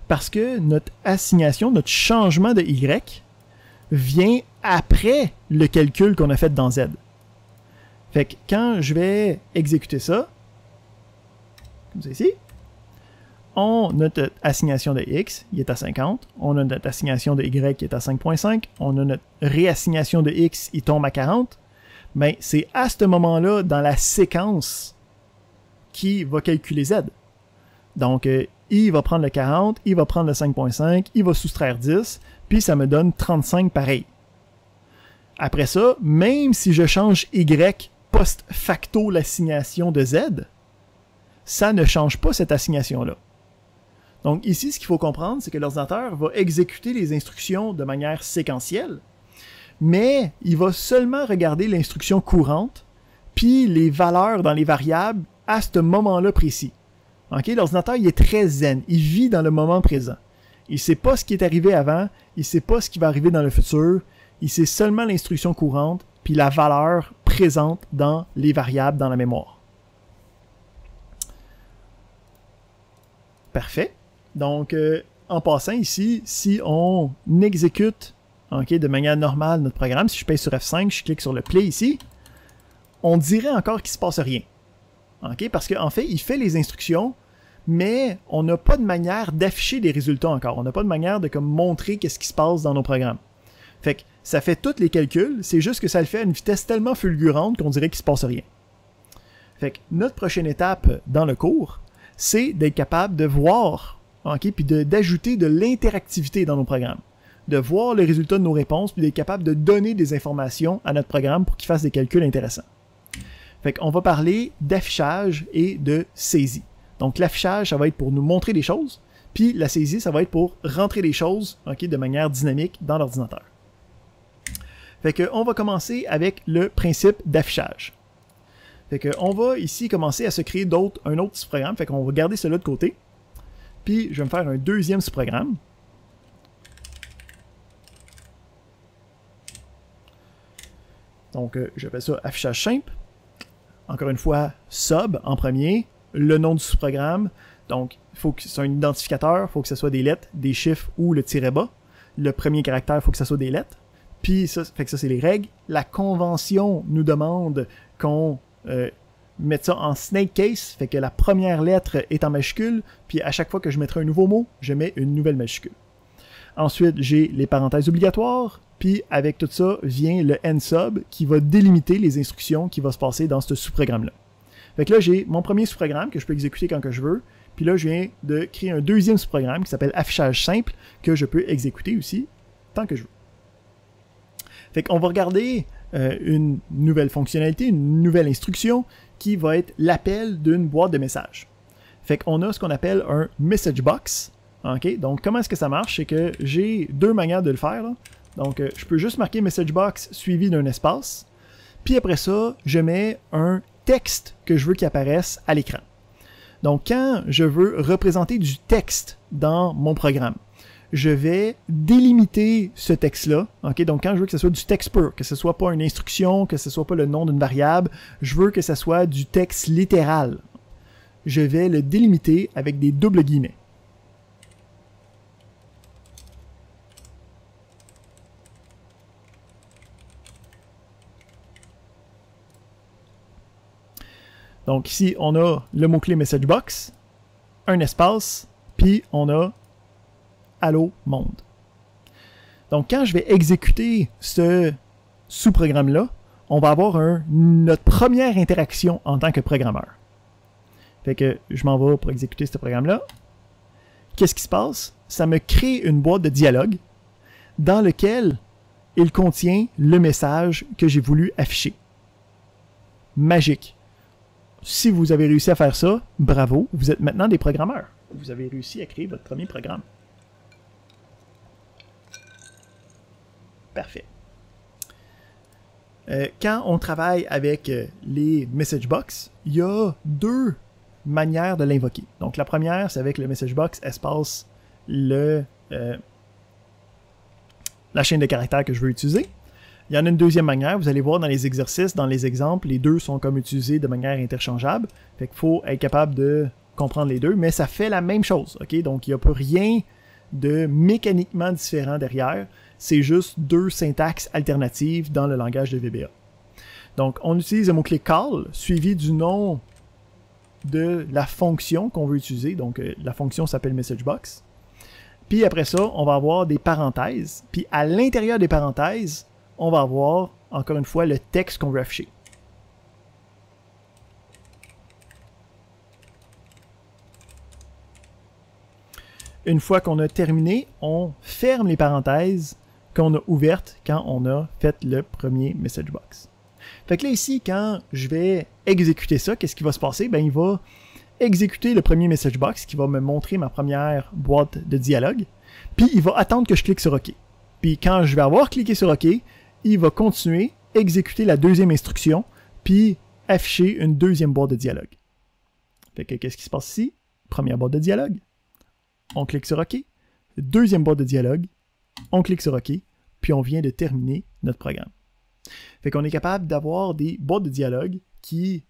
Parce que notre assignation, notre changement de y vient après le calcul qu'on a fait dans z. Fait que quand je vais exécuter ça, comme ça ici, on a notre assignation de x, il est à 50, on a notre assignation de y qui est à 5.5, on a notre réassignation de x, il tombe à 40, mais c'est à ce moment-là, dans la séquence, qui va calculer z. Donc, il va prendre le 40, il va prendre le 5.5, il va soustraire 10, puis ça me donne 35 pareil. Après ça, même si je change y post-facto l'assignation de z, ça ne change pas cette assignation-là. Donc ici, ce qu'il faut comprendre, c'est que l'ordinateur va exécuter les instructions de manière séquentielle, mais il va seulement regarder l'instruction courante, puis les valeurs dans les variables à ce moment-là précis. Okay? L'ordinateur, il est très zen, il vit dans le moment présent. Il ne sait pas ce qui est arrivé avant, il ne sait pas ce qui va arriver dans le futur, il sait seulement l'instruction courante, puis la valeur présente dans les variables dans la mémoire. Parfait. Donc, en passant ici, si on exécute de manière normale notre programme, si je pèse sur F5, je clique sur le play ici, on dirait encore qu'il ne se passe rien. Parce qu'en fait, il fait les instructions, mais on n'a pas de manière d'afficher des résultats encore. On n'a pas de manière de comme, montrer qu'est-ce qui se passe dans nos programmes. Fait que ça fait tous les calculs, c'est juste que ça le fait à une vitesse tellement fulgurante qu'on dirait qu'il ne se passe rien. Fait que notre prochaine étape dans le cours, c'est d'être capable de voir, puis d'ajouter de l'interactivité dans nos programmes. De voir le résultat de nos réponses, puis d'être capable de donner des informations à notre programme pour qu'il fasse des calculs intéressants. Fait qu'on va parler d'affichage et de saisie. Donc l'affichage, ça va être pour nous montrer des choses, puis la saisie, ça va être pour rentrer des choses de manière dynamique dans l'ordinateur. Fait qu'on va commencer avec le principe d'affichage. Fait qu'on va ici commencer à se créer un autre sous-programme. Fait qu'on va garder celui-là de côté. Puis je vais me faire un deuxième sous-programme. Donc je fais ça affichage simple. Encore une fois, sub en premier, le nom du sous-programme. Donc il faut que c'est un identificateur, il faut que ce soit des lettres, des chiffres ou le tiret bas. Le premier caractère, il faut que ce soit des lettres. Puis ça, fait que ça, c'est les règles. La convention nous demande qu'on mette ça en snake case, fait que la première lettre est en majuscule, puis à chaque fois que je mettrai un nouveau mot, je mets une nouvelle majuscule. Ensuite, j'ai les parenthèses obligatoires, puis avec tout ça vient le nsub qui va délimiter les instructions qui vont se passer dans ce sous-programme-là. Fait que là, j'ai mon premier sous-programme que je peux exécuter quand que je veux, puis là, je viens de créer un deuxième sous-programme qui s'appelle affichage simple, que je peux exécuter aussi tant que je veux. Fait qu'on va regarder une nouvelle fonctionnalité, une nouvelle instruction qui va être l'appel d'une boîte de messages. Fait qu'on a ce qu'on appelle un message box. Okay? Donc, comment est-ce que ça marche? C'est que j'ai deux manières de le faire. Là. Donc, je peux juste marquer message box suivi d'un espace. Puis après ça, je mets un texte que je veux qu'il apparaisse à l'écran. Donc, quand je veux représenter du texte dans mon programme, je vais délimiter ce texte-là. Okay? Donc, quand je veux que ce soit du texte pur, que ce soit pas une instruction, que ce soit pas le nom d'une variable, je veux que ce soit du texte littéral. Je vais le délimiter avec des doubles guillemets. Donc ici, on a le mot-clé message box, un espace, puis on a Allô monde. Donc quand je vais exécuter ce sous-programme-là, on va avoir notre première interaction en tant que programmeur. Fait que je m'en vais pour exécuter ce programme-là. Qu'est-ce qui se passe? Ça me crée une boîte de dialogue dans lequel il contient le message que j'ai voulu afficher. Magique. Si vous avez réussi à faire ça, bravo, vous êtes maintenant des programmeurs. Vous avez réussi à créer votre premier programme. Parfait. Quand on travaille avec les message box, il y a deux manières de l'invoquer. Donc la première, c'est avec le message box espace la chaîne de caractères que je veux utiliser. Il y en a une deuxième manière, vous allez voir dans les exercices, dans les exemples, les deux sont comme utilisés de manière interchangeable. Fait qu'il faut être capable de comprendre les deux, mais ça fait la même chose. Okay? Donc il n'y a pas rien de mécaniquement différent derrière. C'est juste deux syntaxes alternatives dans le langage de VBA. Donc on utilise le mot-clé call suivi du nom de la fonction qu'on veut utiliser. Donc la fonction s'appelle messagebox. Puis après ça, on va avoir des parenthèses. Puis à l'intérieur des parenthèses, on va avoir, encore une fois, le texte qu'on veut afficher. Une fois qu'on a terminé, on ferme les parenthèses qu'on a ouvertes quand on a fait le premier message box. Fait que là ici, quand je vais exécuter ça, qu'est-ce qui va se passer? Ben, il va exécuter le premier message box qui va me montrer ma première boîte de dialogue. Puis il va attendre que je clique sur OK. Puis quand je vais avoir cliqué sur OK, il va continuer, exécuter la deuxième instruction, puis afficher une deuxième boîte de dialogue. Fait que qu'est-ce qui se passe ici? Première boîte de dialogue. On clique sur OK. Deuxième boîte de dialogue. On clique sur OK. Puis on vient de terminer notre programme. Fait qu'on est capable d'avoir des boîtes de dialogue qui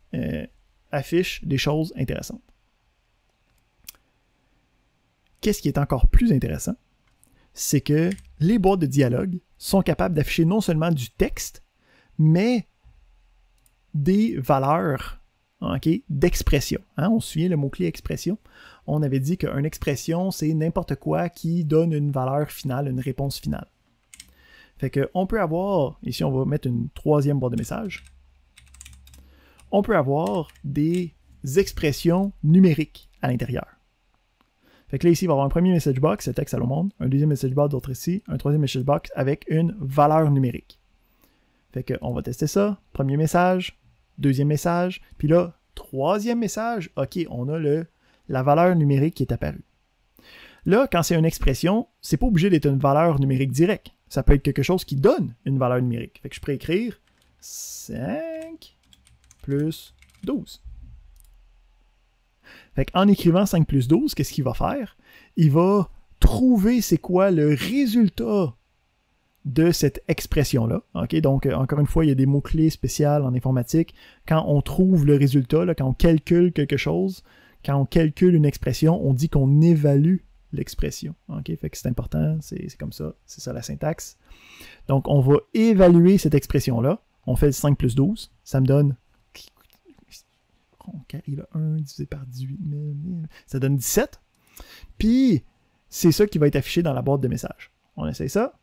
affichent des choses intéressantes. Qu'est-ce qui est encore plus intéressant? C'est que les boîtes de dialogue sont capables d'afficher non seulement du texte, mais des valeurs d'expression. Hein? On se souvient le mot-clé expression. On avait dit qu'une expression, c'est n'importe quoi qui donne une valeur finale, une réponse finale. Fait qu'on peut avoir, ici on va mettre une troisième boîte de messages, on peut avoir des expressions numériques à l'intérieur. Fait que là, ici, il va y avoir un premier message box, c'est texte à le monde, un deuxième message box, d'autre ici, un troisième message box avec une valeur numérique. Fait qu'on va tester ça. Premier message, deuxième message, puis là, troisième message, OK, on a la valeur numérique qui est apparue. Là, quand c'est une expression, c'est pas obligé d'être une valeur numérique directe. Ça peut être quelque chose qui donne une valeur numérique. Fait que je pourrais écrire 5 plus 12. Fait qu'en écrivant 5 plus 12, qu'est-ce qu'il va faire? Il va trouver c'est quoi le résultat de cette expression-là. Okay? Donc, encore une fois, il y a des mots-clés spéciaux en informatique. Quand on trouve le résultat, là, quand on calcule quelque chose, quand on calcule une expression, on dit qu'on évalue l'expression. Okay? Fait que c'est important, c'est comme ça, c'est ça la syntaxe. Donc, on va évaluer cette expression-là. On fait le 5 plus 12, ça me donne... On carry le 1 divisé par 18, ça donne 17. Puis, c'est ça qui va être affiché dans la boîte de messages. On essaye ça.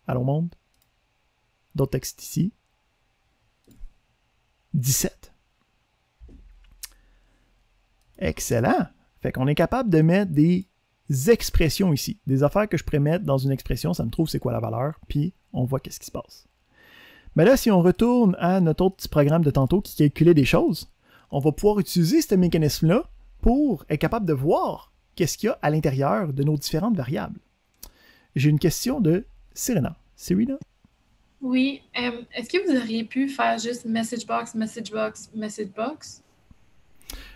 Allô monde. D'autres textes ici. 17. Excellent. Fait qu'on est capable de mettre des expressions ici. Des affaires que je pourrais mettre dans une expression, ça me trouve c'est quoi la valeur, puis on voit qu'est-ce qui se passe. Mais là, si on retourne à notre autre petit programme de tantôt qui calculait des choses, on va pouvoir utiliser ce mécanisme-là pour être capable de voir qu'est-ce qu'il y a à l'intérieur de nos différentes variables. J'ai une question de Serena. Serena? Oui. Est-ce que vous auriez pu faire juste message box, message box, message box?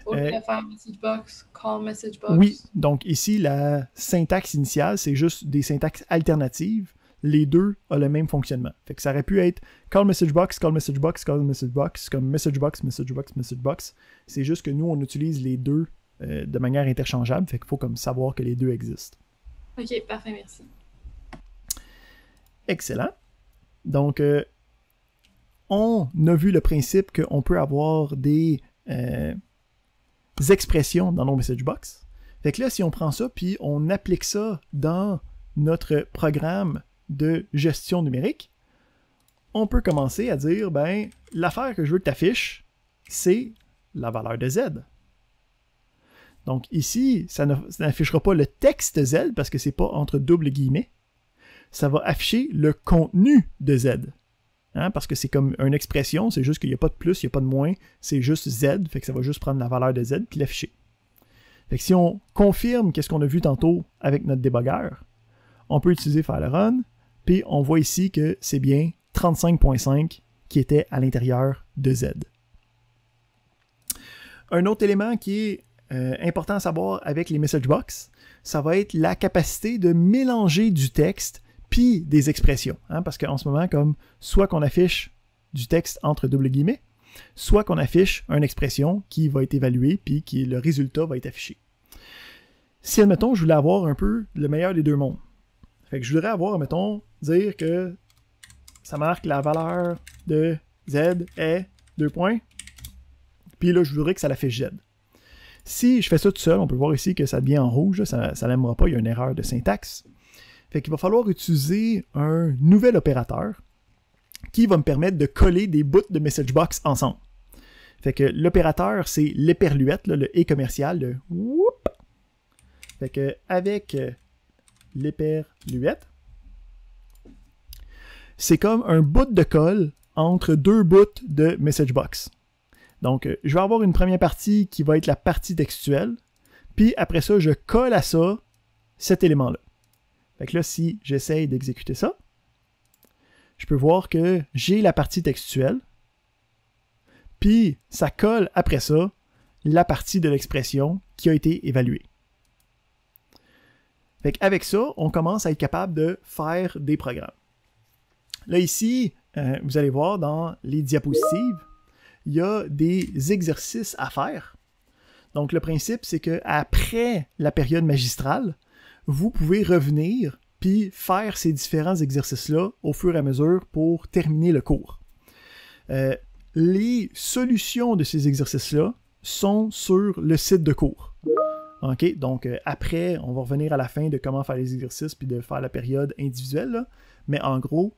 Au lieu de faire message box, call message box? Oui. Donc ici, la syntaxe initiale, c'est juste des syntaxes alternatives. Les deux ont le même fonctionnement. Fait que ça aurait pu être call message box, call message box, call message box, comme message box, message box, message box. C'est juste que nous, on utilise les deux de manière interchangeable. Fait qu'il faut comme savoir que les deux existent. OK, parfait, merci. Excellent. Donc, on a vu le principe qu'on peut avoir des expressions dans nos message box. Fait que là, si on prend ça puis on applique ça dans notre programme de gestion numérique, on peut commencer à dire, ben, l'affaire que je veux que tu affiches, c'est la valeur de Z. Donc ici, ça n'affichera pas le texte Z parce que c'est pas entre double guillemets. Ça va afficher le contenu de Z. Hein, parce que c'est comme une expression, c'est juste qu'il n'y a pas de plus, il n'y a pas de moins, c'est juste Z, fait que ça va juste prendre la valeur de Z puis l'afficher. Fait que si on confirme qu'est-ce qu'on a vu tantôt avec notre débogueur, on peut utiliser faire le run, puis on voit ici que c'est bien 35.5 qui était à l'intérieur de Z. Un autre élément qui est important à savoir avec les message box, ça va être la capacité de mélanger du texte puis des expressions. Hein, parce qu'en ce moment, comme soit qu'on affiche du texte entre double guillemets, soit qu'on affiche une expression qui va être évaluée puis qui le résultat va être affiché. Si, admettons, je voulais avoir un peu le meilleur des deux mondes, fait que je voudrais avoir, admettons, dire que ça marque la valeur de Z est 2 points, puis là, je voudrais que ça l'affiche Z. Si je fais ça tout seul, on peut voir ici que ça devient en rouge, là, ça n'aimera pas, il y a une erreur de syntaxe. Fait qu'il va falloir utiliser un nouvel opérateur qui va me permettre de coller des bouts de message box ensemble. Fait que l'opérateur, c'est l'éperluette, le « et » commercial, le « whoop ». Fait que avec l'éperluette, c'est comme un bout de colle entre deux bouts de message box. Donc, je vais avoir une première partie qui va être la partie textuelle, puis après ça, je colle à ça cet élément-là. Fait que là, si j'essaye d'exécuter ça, je peux voir que j'ai la partie textuelle, puis ça colle après ça la partie de l'expression qui a été évaluée. Fait qu'avec ça, on commence à être capable de faire des programmes. Là, ici, vous allez voir dans les diapositives, il y a des exercices à faire. Donc, le principe, c'est qu'après la période magistrale, vous pouvez revenir puis faire ces différents exercices-là au fur et à mesure pour terminer le cours. Les solutions de ces exercices-là sont sur le site de cours. OK? Donc, après, on va revenir à la fin de comment faire les exercices puis de faire la période individuelle. Là. Mais en gros,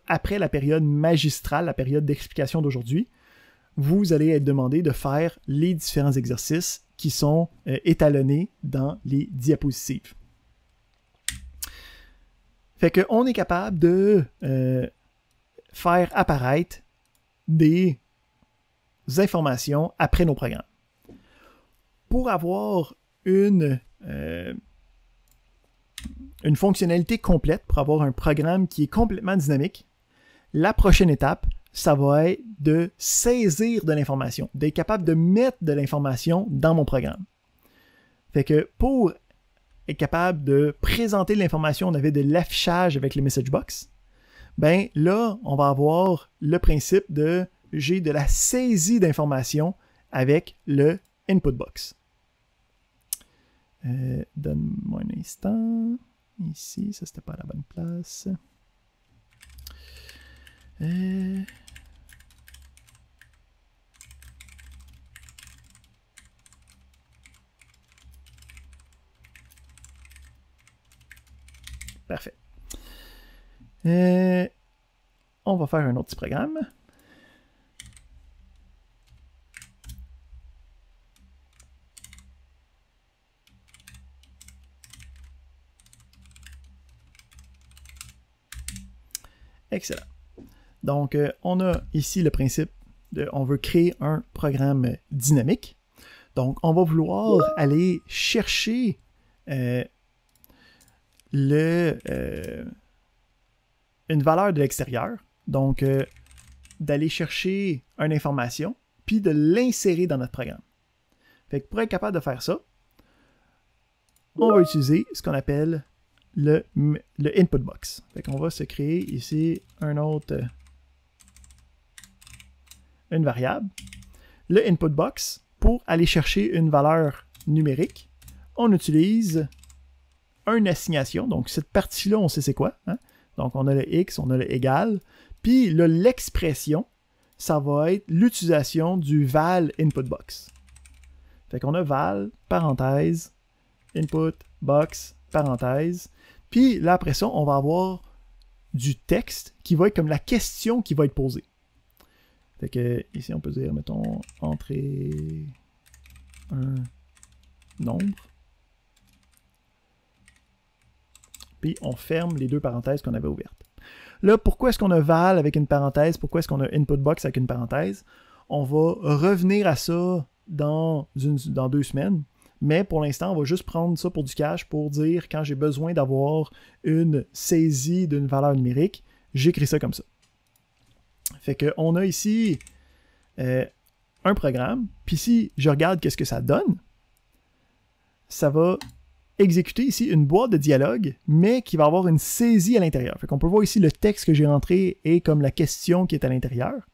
après la période magistrale, la période d'explication d'aujourd'hui, vous allez être demandé de faire les différents exercices qui sont étalonnés dans les diapositives. Fait qu'on est capable de faire apparaître des informations après nos programmes. Pour avoir une fonctionnalité complète, pour avoir un programme qui est complètement dynamique, la prochaine étape, ça va être de saisir de l'information, d'être capable de mettre de l'information dans mon programme. Fait que pour être capable de présenter de l'information, on avait de l'affichage avec les message box. Ben là, on va avoir le principe de j'ai de la saisie d'information avec le input box. Donne-moi un instant. Ici, ça c'était pas à la bonne place. Parfait. On va faire un autre petit programme. Excellent. Donc, on a ici le principe on veut créer un programme dynamique. Donc, on va vouloir aller chercher une valeur de l'extérieur. Donc, d'aller chercher une information, puis de l'insérer dans notre programme. Fait que pour être capable de faire ça, on va utiliser ce qu'on appelle le input box. Fait qu'on va se créer ici une variable. Le input box, pour aller chercher une valeur numérique, on utilise une assignation. Donc, cette partie-là, on sait c'est quoi. Hein? Donc, on a le X, on a le égal. Puis, là, l'expression, ça va être l'utilisation du val input box. Fait qu'on a val, parenthèse, input box, parenthèse. Puis, là, après ça, on va avoir du texte qui va être comme la question qui va être posée. Fait que, ici, on peut dire, mettons, entrer un nombre. Puis, on ferme les deux parenthèses qu'on avait ouvertes. Là, pourquoi est-ce qu'on a val avec une parenthèse? Pourquoi est-ce qu'on a input box avec une parenthèse? On va revenir à ça dans 2 semaines. Mais pour l'instant, on va juste prendre ça pour du cash pour dire quand j'ai besoin d'avoir une saisie d'une valeur numérique, j'écris ça comme ça. Fait qu'on a ici un programme, puis si je regarde qu'est-ce que ça donne, ça va exécuter ici une boîte de dialogue, mais qui va avoir une saisie à l'intérieur. Fait qu'on peut voir ici le texte que j'ai rentré et comme la question qui est à l'intérieur.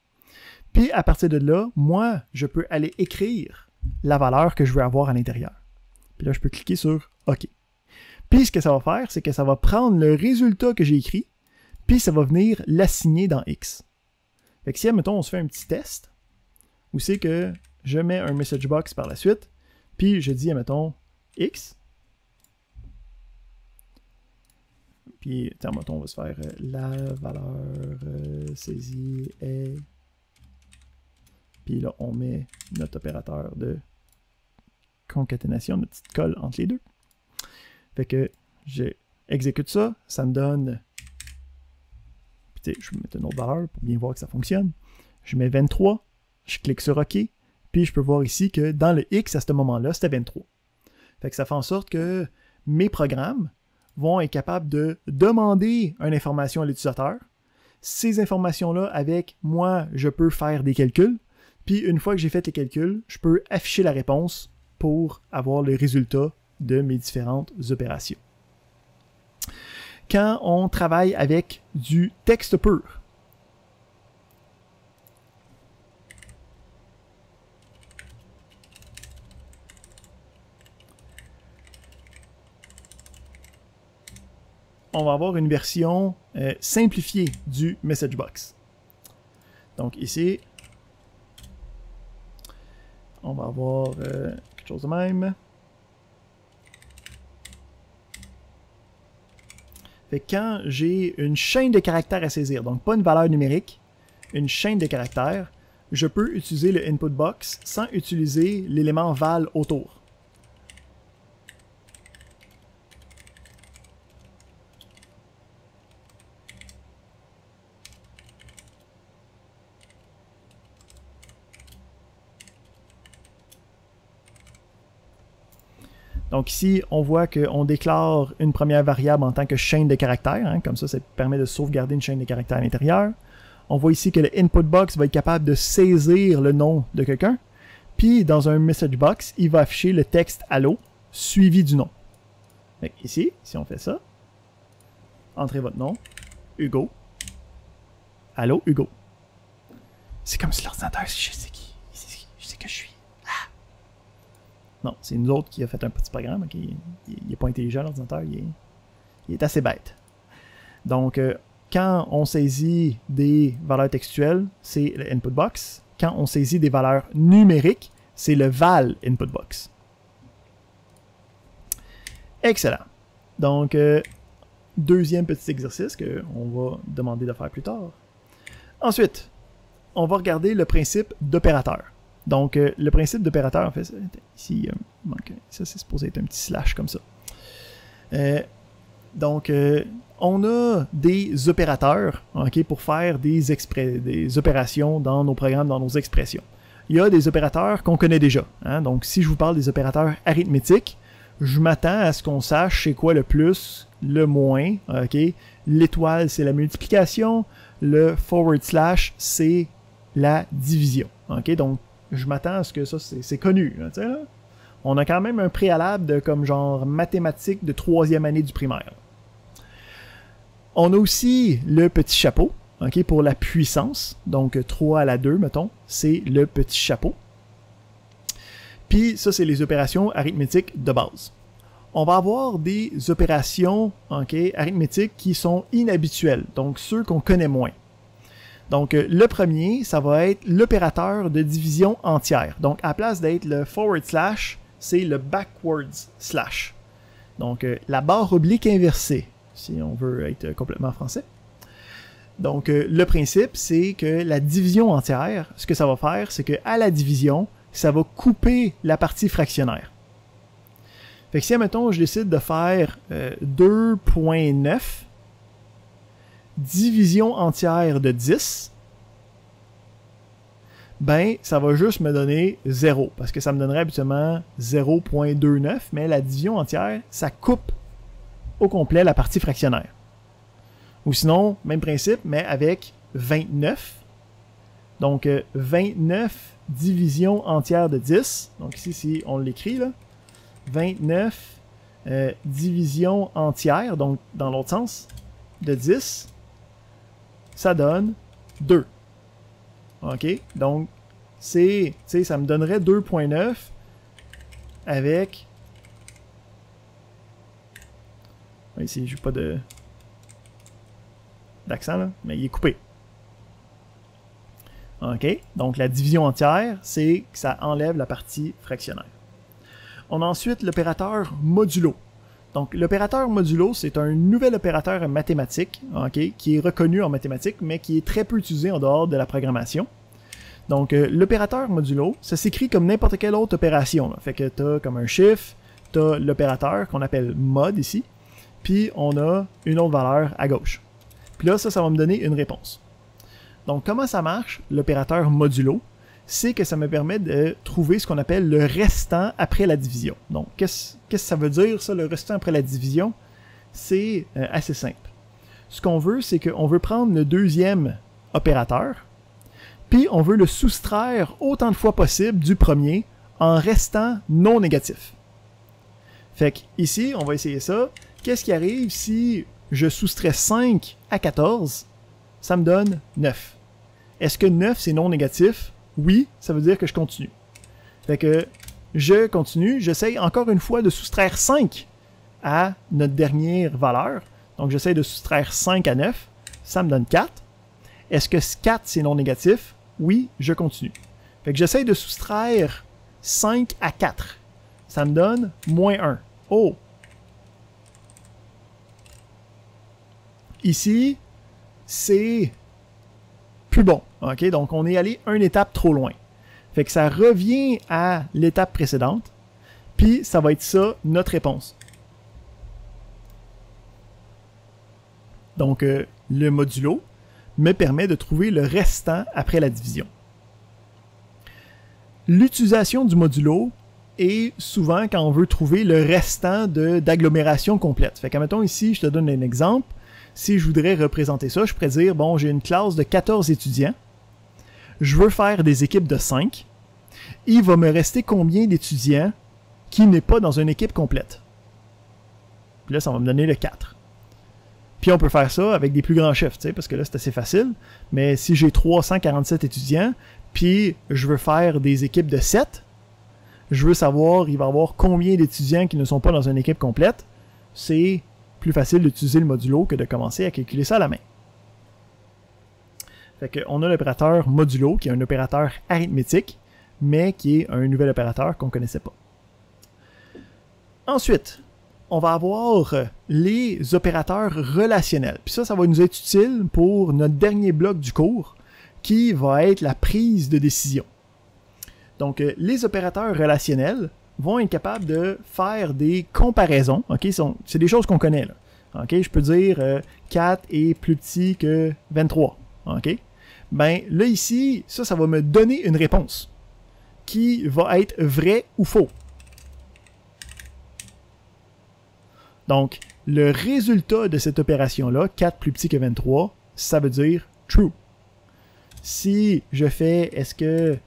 Puis à partir de là, moi, je peux aller écrire la valeur que je veux avoir à l'intérieur. Puis là, je peux cliquer sur OK. Puis ce que ça va faire, c'est que ça va prendre le résultat que j'ai écrit, puis ça va venir l'assigner dans X. Fait que si, admettons, on se fait un petit test, où c'est que je mets un message box par la suite, puis je dis, admettons, X. Puis, admettons, on va se faire la valeur saisie est... Puis là, on met notre opérateur de concaténation, notre petite colle entre les deux. Fait que j'exécute ça, ça me donne... Puis tu sais, je vais mettre une autre valeur pour bien voir que ça fonctionne. Je mets 23, je clique sur OK, puis je peux voir ici que dans le X, à ce moment-là, c'était 23. Fait que ça fait en sorte que mes programmes vont être capables de demander une information à l'utilisateur. Ces informations-là, avec moi, je peux faire des calculs. Puis une fois que j'ai fait les calculs, je peux afficher la réponse pour avoir le résultat de mes différentes opérations. Quand on travaille avec du texte pur, on va avoir une version simplifiée du message box. Donc ici, on va avoir quelque chose de même. Fait que quand j'ai une chaîne de caractères à saisir, donc pas une valeur numérique, une chaîne de caractères, je peux utiliser le input box sans utiliser l'élément val autour. Donc ici, on voit qu'on déclare une première variable en tant que chaîne de caractères. Hein, comme ça permet de sauvegarder une chaîne de caractères à l'intérieur. On voit ici que le input box va être capable de saisir le nom de quelqu'un. Puis dans un message box, il va afficher le texte Allo suivi du nom. Donc ici, si on fait ça, entrez votre nom, Hugo. Allo, Hugo. C'est comme si l'ordinateur, je sais qui, je sais que je suis. Non, c'est nous autres qui a fait un petit programme. Okay? Il n'est pas intelligent, l'ordinateur. Il est assez bête. Donc, quand on saisit des valeurs textuelles, c'est le input box. Quand on saisit des valeurs numériques, c'est le val input box. Excellent. Donc, deuxième petit exercice qu'on va demander de faire plus tard. Ensuite, on va regarder le principe d'opérateur. Donc, le principe d'opérateur, en fait, ici, ça c'est supposé être un petit slash comme ça. Donc, on a des opérateurs, ok, pour faire des opérations dans nos programmes, dans nos expressions. Il y a des opérateurs qu'on connaît déjà. Hein? Donc, si je vous parle des opérateurs arithmétiques, je m'attends à ce qu'on sache c'est quoi le plus, le moins. Ok, l'étoile, c'est la multiplication. Le // c'est la division. Ok, donc, je m'attends à ce que ça, c'est connu. Là, là. On a quand même un préalable de comme genre mathématiques de 3e année du primaire. On a aussi le petit chapeau, ok, pour la puissance. Donc 3 à la 2, mettons, c'est le petit chapeau. Puis ça, c'est les opérations arithmétiques de base. On va avoir des opérations, ok, arithmétiques qui sont inhabituelles, donc ceux qu'on connaît moins. Donc le premier, ça va être l'opérateur de division entière. Donc à la place d'être le // c'est le backwards slash. Donc, la barre oblique inversée, si on veut être complètement français. Donc, le principe, c'est que la division entière, ce que ça va faire, c'est qu'à la division, ça va couper la partie fractionnaire. Fait que si, admettons, je décide de faire 2.9 division entière de 10, ben, ça va juste me donner 0, parce que ça me donnerait habituellement 0.29, mais la division entière, ça coupe au complet la partie fractionnaire. Ou sinon, même principe, mais avec 29. Donc, 29 division entière de 10. Donc ici, si on l'écrit, là, 29 division entière, donc dans l'autre sens, de 10, ça donne 2. OK? Donc, c'est, ça me donnerait 2.9 avec... Ici, j'ai pas d'accent, là, mais il est coupé. OK? Donc, la division entière, c'est que ça enlève la partie fractionnaire. On a ensuite l'opérateur modulo. Donc, l'opérateur modulo, c'est un nouvel opérateur mathématique, okay, qui est reconnu en mathématiques, mais qui est très peu utilisé en dehors de la programmation. Donc, l'opérateur modulo, ça s'écrit comme n'importe quelle autre opération. Là. Fait que tu as comme un chiffre, tu as l'opérateur qu'on appelle mod ici, puis on a une autre valeur à gauche. Puis là, ça va me donner une réponse. Donc, comment ça marche, l'opérateur modulo? C'est que ça me permet de trouver ce qu'on appelle le restant après la division. Donc, qu'est-ce que ça veut dire, ça, le restant après la division? C'est assez simple. Ce qu'on veut, c'est qu'on veut prendre le deuxième opérateur, puis on veut le soustraire autant de fois possible du premier en restant non négatif. Fait que ici, on va essayer ça. Qu'est-ce qui arrive si je soustrais 5 à 14? Ça me donne 9. Est-ce que 9, c'est non négatif? Oui, ça veut dire que je continue. Fait que je continue, j'essaye encore une fois de soustraire 5 à notre dernière valeur. Donc j'essaye de soustraire 5 à 9, ça me donne 4. Est-ce que 4 c'est non négatif? Oui, je continue. Fait que j'essaye de soustraire 5 à 4. Ça me donne moins 1. Oh! Ici, c'est plus bon. OK? Donc, on est allé une étape trop loin. Fait que ça revient à l'étape précédente. Puis, ça va être ça, notre réponse. Donc, le modulo me permet de trouver le restant après la division. L'utilisation du modulo est souvent quand on veut trouver le restant d'agglomération complète. Fait que, mettons ici, je te donne un exemple. Si je voudrais représenter ça, je pourrais dire, bon, j'ai une classe de 14 étudiants. Je veux faire des équipes de 5. Il va me rester combien d'étudiants qui n'est pas dans une équipe complète? Puis là, ça va me donner le 4. Puis on peut faire ça avec des plus grands chiffres, parce que là, c'est assez facile. Mais si j'ai 347 étudiants, puis je veux faire des équipes de 7, je veux savoir, il va y avoir combien d'étudiants qui ne sont pas dans une équipe complète. C'est plus facile d'utiliser le modulo que de commencer à calculer ça à la main. Fait qu'on a l'opérateur modulo, qui est un opérateur arithmétique, mais qui est un nouvel opérateur qu'on ne connaissait pas. Ensuite, on va avoir les opérateurs relationnels. Puis ça va nous être utile pour notre dernier bloc du cours, qui va être la prise de décision. Donc, les opérateurs relationnels vont être capables de faire des comparaisons. Okay? C'est des choses qu'on connaît. Là. OK? Je peux dire 4 est plus petit que 23. OK? Ben là ici, ça va me donner une réponse qui va être vrai ou faux. Donc, le résultat de cette opération-là, 4 plus petit que 23, ça veut dire true. Si je fais est-ce que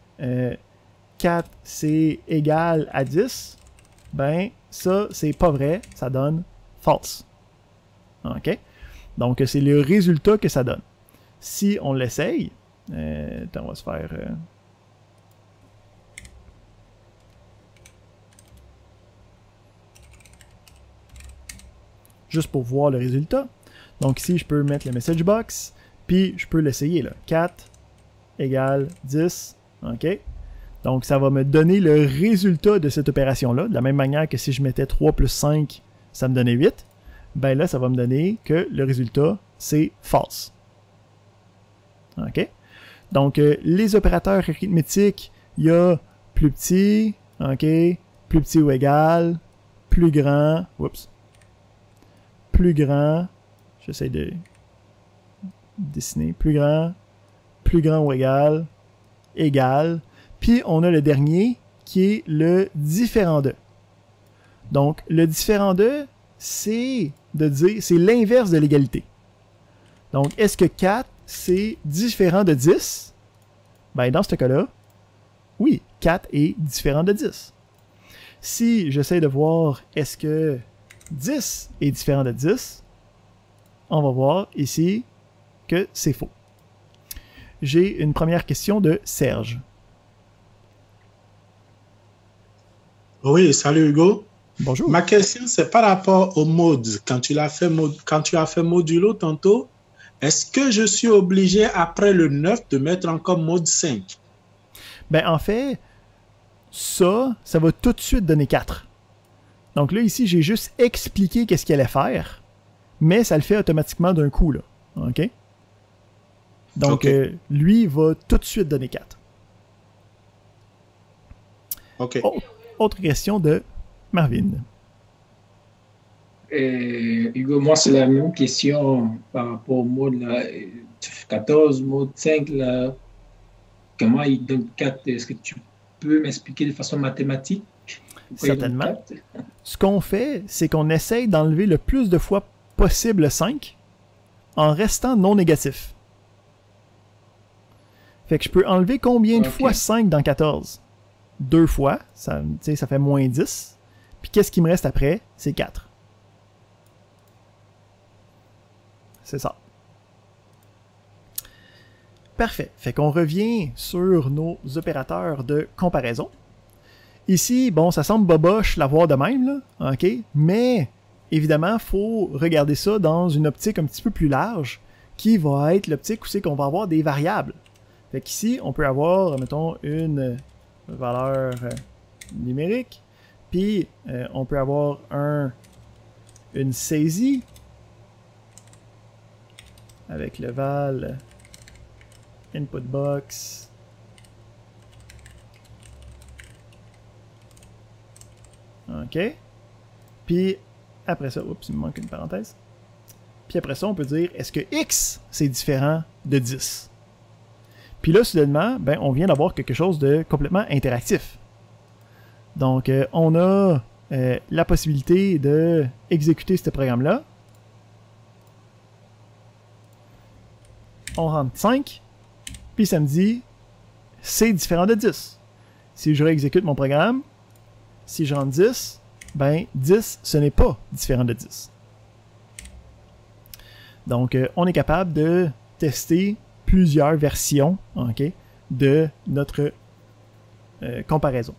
4 c'est égal à 10, ben ça c'est pas vrai, ça donne false. OK? Donc, c'est le résultat que ça donne. Si on l'essaye, on va se faire... juste pour voir le résultat. Donc ici, je peux mettre le message box, puis je peux l'essayer là. 4 égale 10. OK? Donc, ça va me donner le résultat de cette opération-là. De la même manière que si je mettais 3 plus 5, ça me donnait 8. Ben là, ça va me donner que le résultat, c'est false. OK? Donc, les opérateurs arithmétiques, il y a plus petit, OK? Plus petit ou égal, plus grand, oups, plus grand, j'essaie de dessiner, plus grand ou égal, égal. Puis, on a le dernier qui est le différent de. Donc, le différent de, c'est l'inverse de l'égalité. Donc, est-ce que 4, c'est différent de 10? Ben, dans ce cas-là, oui, 4 est différent de 10. Si j'essaie de voir est-ce que 10 est différent de 10, on va voir ici que c'est faux. J'ai une première question de Serge. Oui, salut Hugo. Bonjour. Ma question, c'est par rapport au mode. Quand tu as fait modulo tantôt, est-ce que je suis obligé, après le 9, de mettre encore mode 5? Ben, en fait, ça va tout de suite donner 4. Donc là, ici, j'ai juste expliqué qu'est-ce qu'il allait faire, mais ça le fait automatiquement d'un coup, là. OK? Donc, Okay. Lui va tout de suite donner 4. OK. Autre question de Marvin. Hugo, moi, c'est la même question par rapport au mode là, 14, mode 5. Là, comment il donne 4? Est-ce que tu peux m'expliquer de façon mathématique? Certainement. Ce qu'on fait, c'est qu'on essaye d'enlever le plus de fois possible 5 en restant non négatif. Fait que je peux enlever combien de fois 5 dans 14? 2 fois, ça fait moins 10. Puis qu'est-ce qui me reste après? C'est 4. C'est ça. Parfait. Fait qu'on revient sur nos opérateurs de comparaison. Ici, bon, ça semble boboche l'avoir de même, là, OK? Mais, évidemment, il faut regarder ça dans une optique un petit peu plus large, qui va être l'optique où c'est qu'on va avoir des variables. Fait qu'ici, on peut avoir, mettons, une valeur numérique, puis on peut avoir une saisie avec le val input box OK. Puis après ça, oups, il me manque une parenthèse. Puis après ça, on peut dire est-ce que X c'est différent de 10? Puis là, soudainement, ben, on vient d'avoir quelque chose de complètement interactif. Donc, on a la possibilité de exécuter ce programme-là. On rentre 5, puis ça me dit c'est différent de 10. Si je réexécute mon programme, si je rentre 10, ben 10, ce n'est pas différent de 10. Donc, on est capable de tester plusieurs versions, okay, de notre comparaison.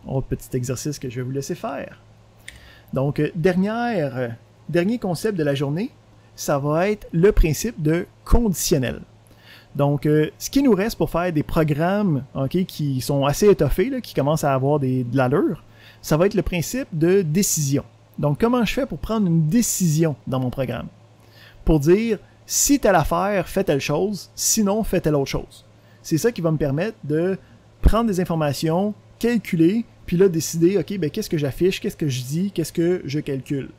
Autre petit exercice que je vais vous laisser faire. Donc, dernier concept de la journée, ça va être le principe de conditionnel. Donc, ce qui nous reste pour faire des programmes qui sont assez étoffés, là, qui commencent à avoir de l'allure, ça va être le principe de décision. Donc, comment je fais pour prendre une décision dans mon programme? Pour dire, si telle affaire, fais telle chose, sinon, fais telle autre chose. C'est ça qui va me permettre de prendre des informations, calculer, puis là, décider, OK, ben, qu'est-ce que j'affiche, qu'est-ce que je dis, qu'est-ce que je calcule.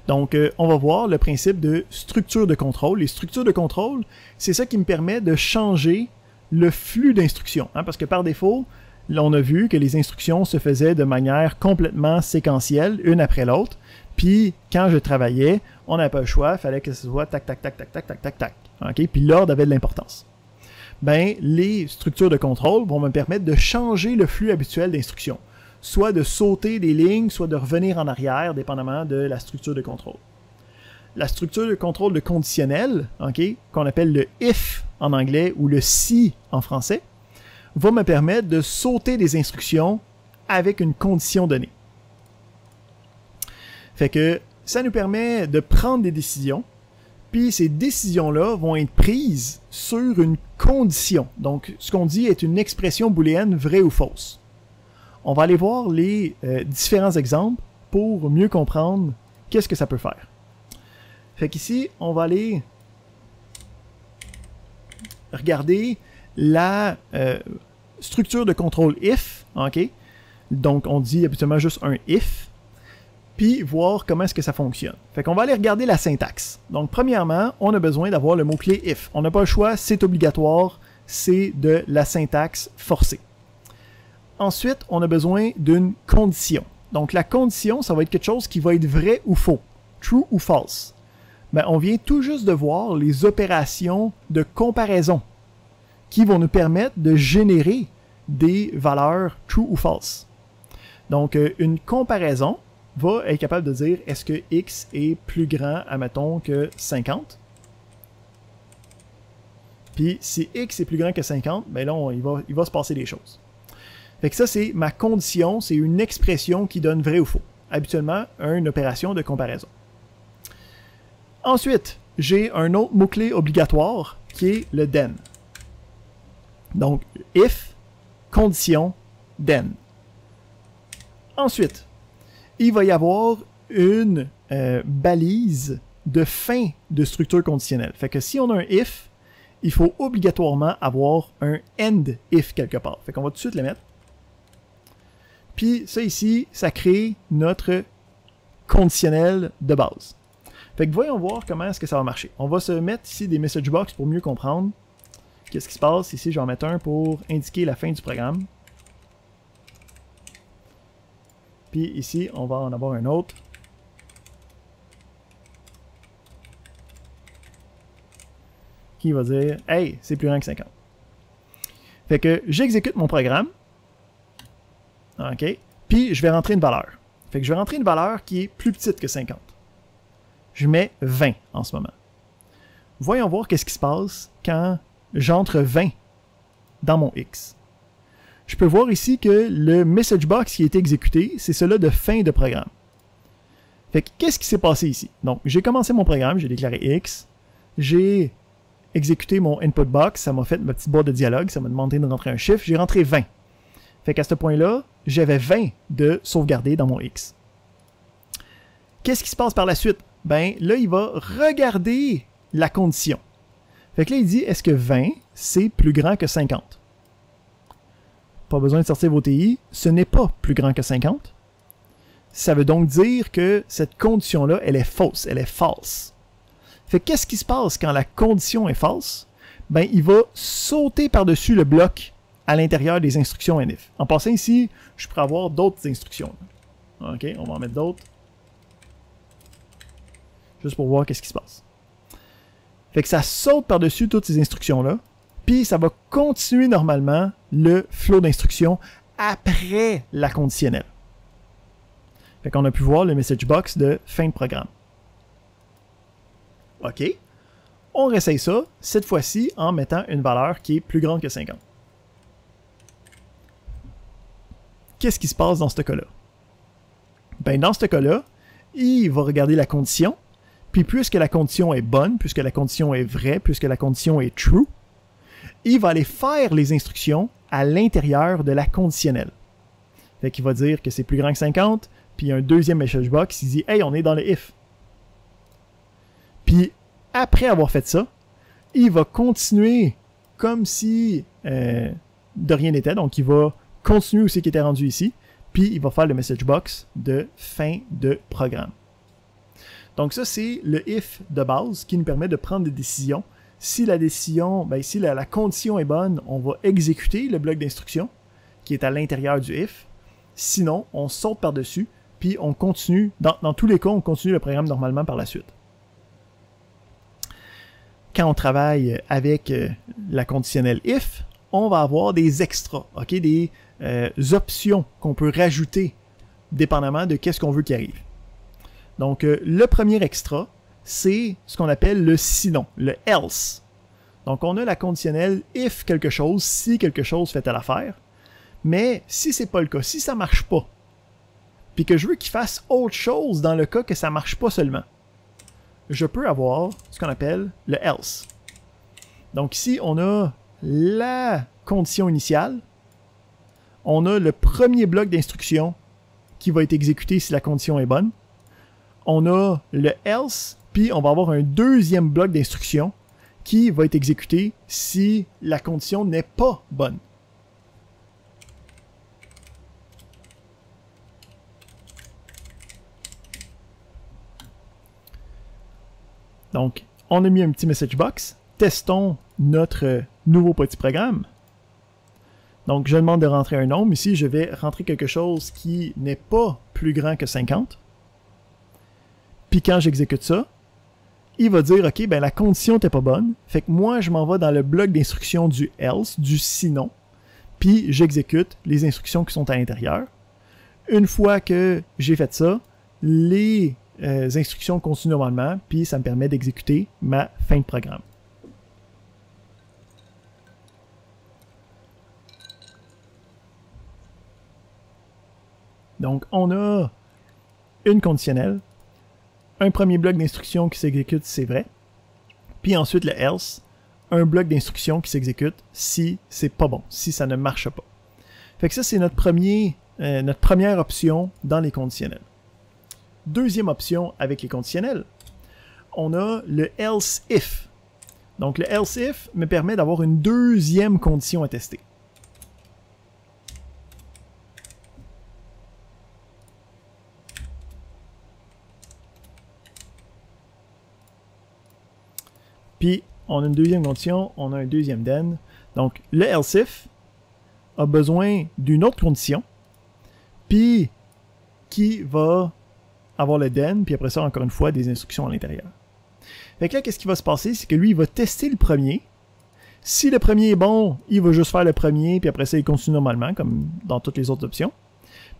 Donc, on va voir le principe de structure de contrôle. Les structures de contrôle, c'est ça qui me permet de changer le flux d'instructions. Hein, parce que par défaut, là, on a vu que les instructions se faisaient de manière complètement séquentielle, une après l'autre. Puis, quand je travaillais, on n'avait pas le choix, il fallait que ce soit tac, tac, tac, tac, tac, tac, tac, tac. Okay? Puis l'ordre avait de l'importance. Ben, les structures de contrôle vont me permettre de changer le flux habituel d'instructions. Soit de sauter des lignes, soit de revenir en arrière, dépendamment de la structure de contrôle. La structure de contrôle de conditionnel, okay, qu'on appelle le if en anglais ou le si en français, va me permettre de sauter des instructions avec une condition donnée. Fait que ça nous permet de prendre des décisions, puis ces décisions-là vont être prises sur une condition. Donc, ce qu'on dit est une expression booléenne vraie ou fausse. On va aller voir les différents exemples pour mieux comprendre qu'est-ce que ça peut faire. Fait qu'ici, on va aller regarder la structure de contrôle if, ok? Donc, on dit habituellement juste un if, puis voir comment est-ce que ça fonctionne. Fait qu'on va aller regarder la syntaxe. Donc, premièrement, on a besoin d'avoir le mot-clé if. On n'a pas le choix, c'est obligatoire, c'est de la syntaxe forcée. Ensuite, on a besoin d'une condition. Donc, la condition, ça va être quelque chose qui va être vrai ou faux, true ou false. Ben, on vient tout juste de voir les opérations de comparaison qui vont nous permettre de générer des valeurs true ou false. Donc, une comparaison va être capable de dire est-ce que x est plus grand, admettons, que 50. Puis, si x est plus grand que 50, ben là, il va se passer des choses. Fait que ça, c'est ma condition, c'est une expression qui donne vrai ou faux. Habituellement, une opération de comparaison. Ensuite, j'ai un autre mot-clé obligatoire qui est le then. Donc, if, condition, then. Ensuite, il va y avoir une balise de fin de structure conditionnelle. Fait que si on a un if, il faut obligatoirement avoir un end if quelque part. Fait qu'on va tout de suite le mettre. Puis ça ici, ça crée notre conditionnel de base. Fait que voyons voir comment est-ce que ça va marcher. On va se mettre ici des message box pour mieux comprendre qu'est-ce qui se passe. Ici, je vais en mettre un pour indiquer la fin du programme. Puis ici, on va en avoir un autre. Qui va dire « Hey, c'est plus grand que 50 ». Fait que j'exécute mon programme. OK. Puis je vais rentrer une valeur. Fait que je vais rentrer une valeur qui est plus petite que 50. Je mets 20 en ce moment. Voyons voir qu'est-ce qui se passe quand j'entre 20 dans mon X. Je peux voir ici que le message box qui a été exécuté, c'est celui de fin de programme. Fait que qu'est-ce qui s'est passé ici? Donc, j'ai commencé mon programme, j'ai déclaré X, j'ai exécuté mon input box, ça m'a fait ma petite boîte de dialogue, ça m'a demandé de rentrer un chiffre, j'ai rentré 20. Fait qu'à ce point-là, j'avais 20 de sauvegarder dans mon X. Qu'est-ce qui se passe par la suite? Ben là, il va regarder la condition. Fait que là, il dit, est-ce que 20, c'est plus grand que 50? Pas besoin de sortir vos TI, ce n'est pas plus grand que 50. Ça veut donc dire que cette condition-là, elle est fausse, elle est false. Fait que qu'est-ce qui se passe quand la condition est false? Ben, il va sauter par-dessus le bloc à l'intérieur des instructions NF. En passant ici, je pourrais avoir d'autres instructions. OK, on va en mettre d'autres. Juste pour voir qu'est-ce qui se passe. Fait que ça saute par-dessus toutes ces instructions-là, puis ça va continuer normalement le flow d'instructions après la conditionnelle. Fait qu'on a pu voir le message box de fin de programme. OK. On réessaye ça, cette fois-ci en mettant une valeur qui est plus grande que 50. Qu'est-ce qui se passe dans ce cas-là? Ben, dans ce cas-là, il va regarder la condition, puis puisque la condition est bonne, puisque la condition est vraie, puisque la condition est true, il va aller faire les instructions à l'intérieur de la conditionnelle. Fait qu'il va dire que c'est plus grand que 50, puis il y a un deuxième message box, il dit « Hey, on est dans le if ». Puis, après avoir fait ça, il va continuer comme si de rien n'était, donc il va continuer aussi qui était rendu ici, puis il va faire le message box de fin de programme. Donc ça, c'est le if de base qui nous permet de prendre des décisions. Si la décision, si la condition est bonne, on va exécuter le bloc d'instruction qui est à l'intérieur du if. Sinon, on saute par-dessus, puis on continue, dans tous les cas, on continue le programme normalement par la suite. Quand on travaille avec la conditionnelle if, on va avoir des extras, des options qu'on peut rajouter dépendamment de qu'est-ce qu'on veut qu'il arrive. Donc, le premier extra, c'est ce qu'on appelle le sinon, le else. Donc, on a la conditionnelle if quelque chose, si quelque chose fait telle affaire. Mais si c'est pas le cas, si ça marche pas, puis que je veux qu'il fasse autre chose dans le cas que ça marche pas seulement, je peux avoir ce qu'on appelle le else. Donc ici, on a la condition initiale, on a le premier bloc d'instruction qui va être exécuté si la condition est bonne, on a le else, puis on va avoir un deuxième bloc d'instruction qui va être exécuté si la condition n'est pas bonne. Donc, on a mis un petit message box. Testons notre nouveau petit programme. Donc, je demande de rentrer un nombre. Ici, je vais rentrer quelque chose qui n'est pas plus grand que 50. Puis quand j'exécute ça, il va dire, OK, la condition n'était pas bonne. Fait que moi, je m'en vais dans le bloc d'instruction du else, du sinon. Puis j'exécute les instructions qui sont à l'intérieur. Une fois que j'ai fait ça, les instructions continuent normalement, puis ça me permet d'exécuter ma fin de programme. Donc, on a une conditionnelle, un premier bloc d'instruction qui s'exécute si c'est vrai, puis ensuite le else, un bloc d'instruction qui s'exécute si c'est pas bon, si ça ne marche pas. Fait que ça, c'est notre première option dans les conditionnels. Deuxième option avec les conditionnels, on a le else if. Donc le else if me permet d'avoir une deuxième condition à tester. Puis on a une deuxième condition, on a un deuxième then. Donc le else if a besoin d'une autre condition, puis qui va avoir le then, puis après ça, encore une fois, des instructions à l'intérieur. Fait que là, qu'est-ce qui va se passer? C'est que lui, il va tester le premier. Si le premier est bon, il va juste faire le premier, puis après ça, il continue normalement, comme dans toutes les autres options.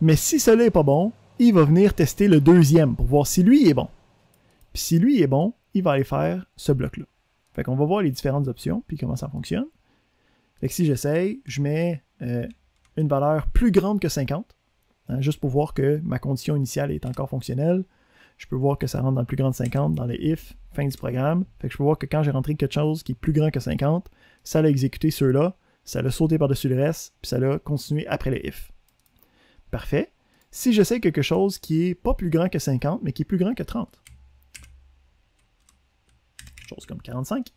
Mais si celui-là n'est pas bon, il va venir tester le deuxième pour voir si lui est bon. Puis si lui est bon, il va aller faire ce bloc-là. Fait qu'on va voir les différentes options, puis comment ça fonctionne. Fait que si j'essaye, je mets une valeur plus grande que 50. Juste pour voir que ma condition initiale est encore fonctionnelle. Je peux voir que ça rentre dans le plus grand de 50, dans les if, fin du programme. Fait que je peux voir que quand j'ai rentré quelque chose qui est plus grand que 50, ça l'a exécuté ceux-là, ça l'a sauté par-dessus le reste, puis ça l'a continué après les if. Parfait. Si j'essaie quelque chose qui est pas plus grand que 50, mais qui est plus grand que 30. Chose comme 45.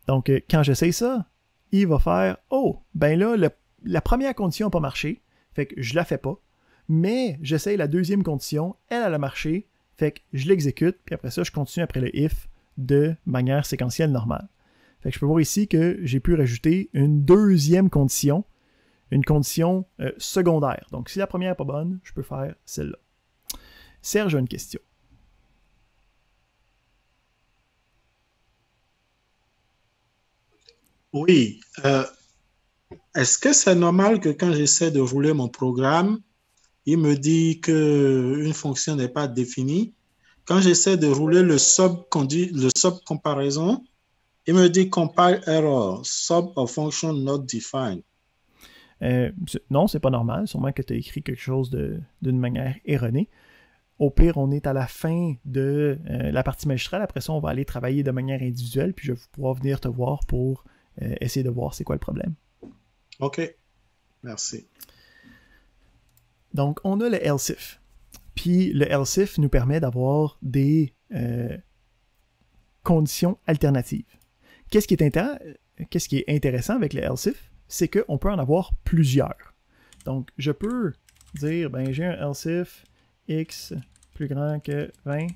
Donc, quand j'essaie ça, il va faire « Oh, ben là, la première condition n'a pas marché. Fait que je la fais pas, mais j'essaye la deuxième condition, elle a marché, fait que je l'exécute, puis après ça, je continue après le if de manière séquentielle normale. Fait que je peux voir ici que j'ai pu rajouter une deuxième condition, une condition secondaire. Donc, si la première n'est pas bonne, je peux faire celle-là. Serge a une question. Oui. Est-ce que c'est normal que quand j'essaie de rouler mon programme, il me dit qu'une fonction n'est pas définie? Quand j'essaie de rouler le sub comparaison, il me dit compile error, sub of function not defined. Non, c'est pas normal. Sûrement que tu as écrit quelque chose d'une manière erronée. Au pire, on est à la fin de la partie magistrale. Après ça, on va aller travailler de manière individuelle, puis je vais pouvoir venir te voir pour essayer de voir c'est quoi le problème. OK. Merci. Donc, on a le else if. Puis, le else if nous permet d'avoir des conditions alternatives. Qu'est-ce qui est intéressant avec le else if? C'est qu'on peut en avoir plusieurs. Donc, je peux dire, ben, j'ai un else if x plus grand que 20,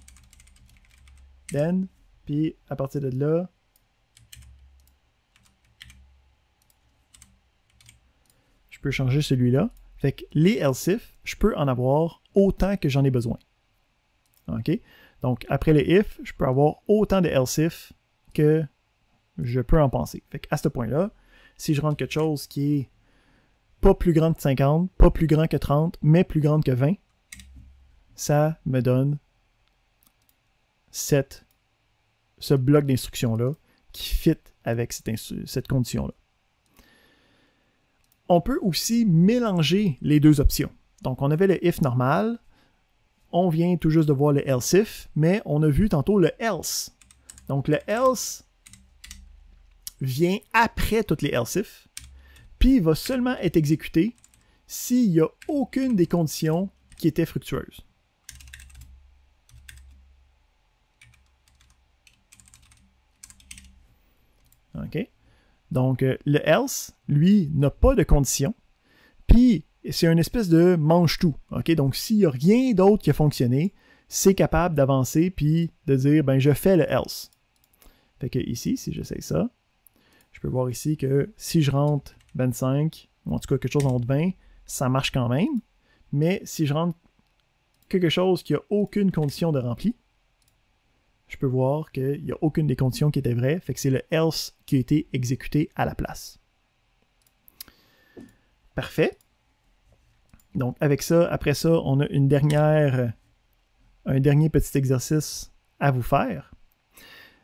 then, puis à partir de là, je peux changer celui-là. Fait que les else if, je peux en avoir autant que j'en ai besoin. OK? Donc, après les if, je peux avoir autant de else if que je peux en penser. Fait qu'à ce point-là, si je rentre quelque chose qui est pas plus grand que 50, pas plus grand que 30, mais plus grand que 20, ça me donne ce bloc d'instruction-là qui fit avec cette condition-là. On peut aussi mélanger les deux options. Donc, on avait le if normal, on vient tout juste de voir le else if, mais on a vu tantôt le else. Donc, le else vient après toutes les else if, puis il va seulement être exécuté s'il n'y a aucune des conditions qui étaient fructueuses. OK? Donc, le else, lui, n'a pas de condition. Puis, c'est une espèce de mange-tout. OK? Donc, s'il n'y a rien d'autre qui a fonctionné, c'est capable d'avancer puis de dire, ben, je fais le else. Fait que ici, si j'essaye ça, je peux voir ici que si je rentre 25, ou en tout cas quelque chose en haut de 20, ça marche quand même. Mais si je rentre quelque chose qui n'a aucune condition de rempli, je peux voir qu'il n'y a aucune des conditions qui était vraie, fait que c'est le else qui a été exécuté à la place. Parfait. Donc avec ça, après ça, on a un dernier petit exercice à vous faire.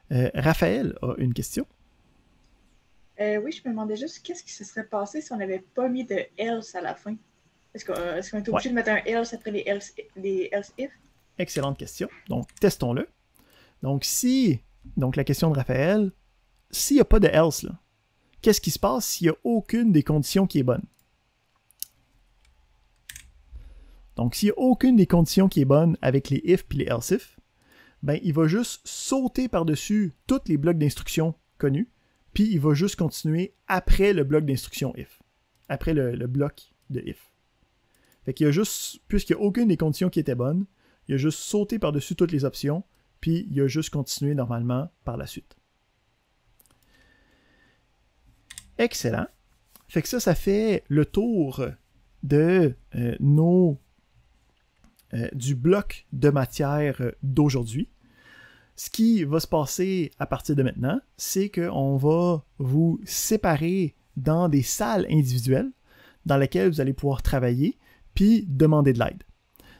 Raphaël a une question. Oui, je me demandais juste qu'est-ce qui se serait passé si on n'avait pas mis de else à la fin. Est-ce qu'on est obligé de mettre un else après les else if? Excellente question. Donc, testons-le. Donc, la question de Raphaël, s'il n'y a pas de else, là, qu'est-ce qui se passe s'il n'y a aucune des conditions qui est bonne? Donc, s'il n'y a aucune des conditions qui est bonne avec les if et les else if, ben, il va juste sauter par-dessus tous les blocs d'instruction connus, puis il va juste continuer après le bloc d'instruction if, après le bloc de if. Fait qu'il y a juste, puisqu'il n'y a aucune des conditions qui étaient bonnes, il a juste sauté par-dessus toutes les options, puis il a juste continué normalement par la suite. Excellent. Fait que ça fait le tour de du bloc de matière d'aujourd'hui. Ce qui va se passer à partir de maintenant, c'est qu'on va vous séparer dans des salles individuelles dans lesquelles vous allez pouvoir travailler puis demander de l'aide.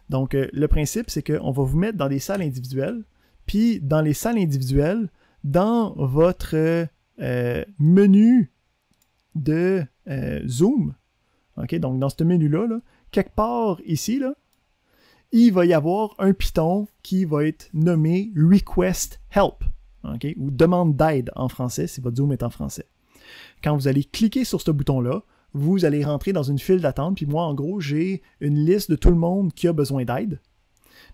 Donc, le principe, c'est qu'on va vous mettre dans des salles individuelles, puis dans les salles individuelles, dans votre menu de Zoom, okay, donc dans ce menu-là, là, quelque part ici, là, il va y avoir un piton qui va être nommé Request Help, okay, ou demande d'aide en français, si votre Zoom est en français. Quand vous allez cliquer sur ce bouton-là, vous allez rentrer dans une file d'attente, puis moi, en gros, j'ai une liste de tout le monde qui a besoin d'aide.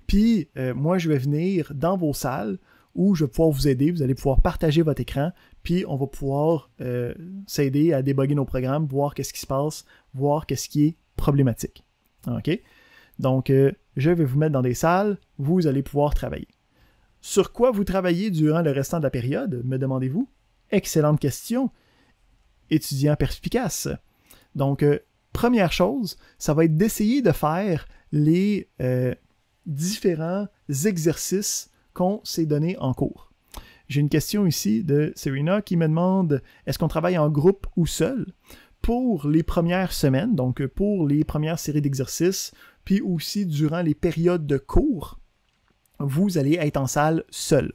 Puis, moi, je vais venir dans vos salles où je vais pouvoir vous aider. Vous allez pouvoir partager votre écran, puis on va pouvoir s'aider à débugger nos programmes, voir qu'est-ce qui se passe, voir qu'est-ce qui est problématique. OK? Donc, je vais vous mettre dans des salles, vous allez pouvoir travailler. Sur quoi vous travaillez durant le restant de la période, me demandez-vous? Excellente question. Étudiant perspicace. Donc, première chose, ça va être d'essayer de faire les différents exercices qu'on s'est donnés en cours. J'ai une question ici de Serena qui me demande est-ce qu'on travaille en groupe ou seul? Pour les premières semaines, donc pour les premières séries d'exercices, puis aussi durant les périodes de cours, vous allez être en salle seul.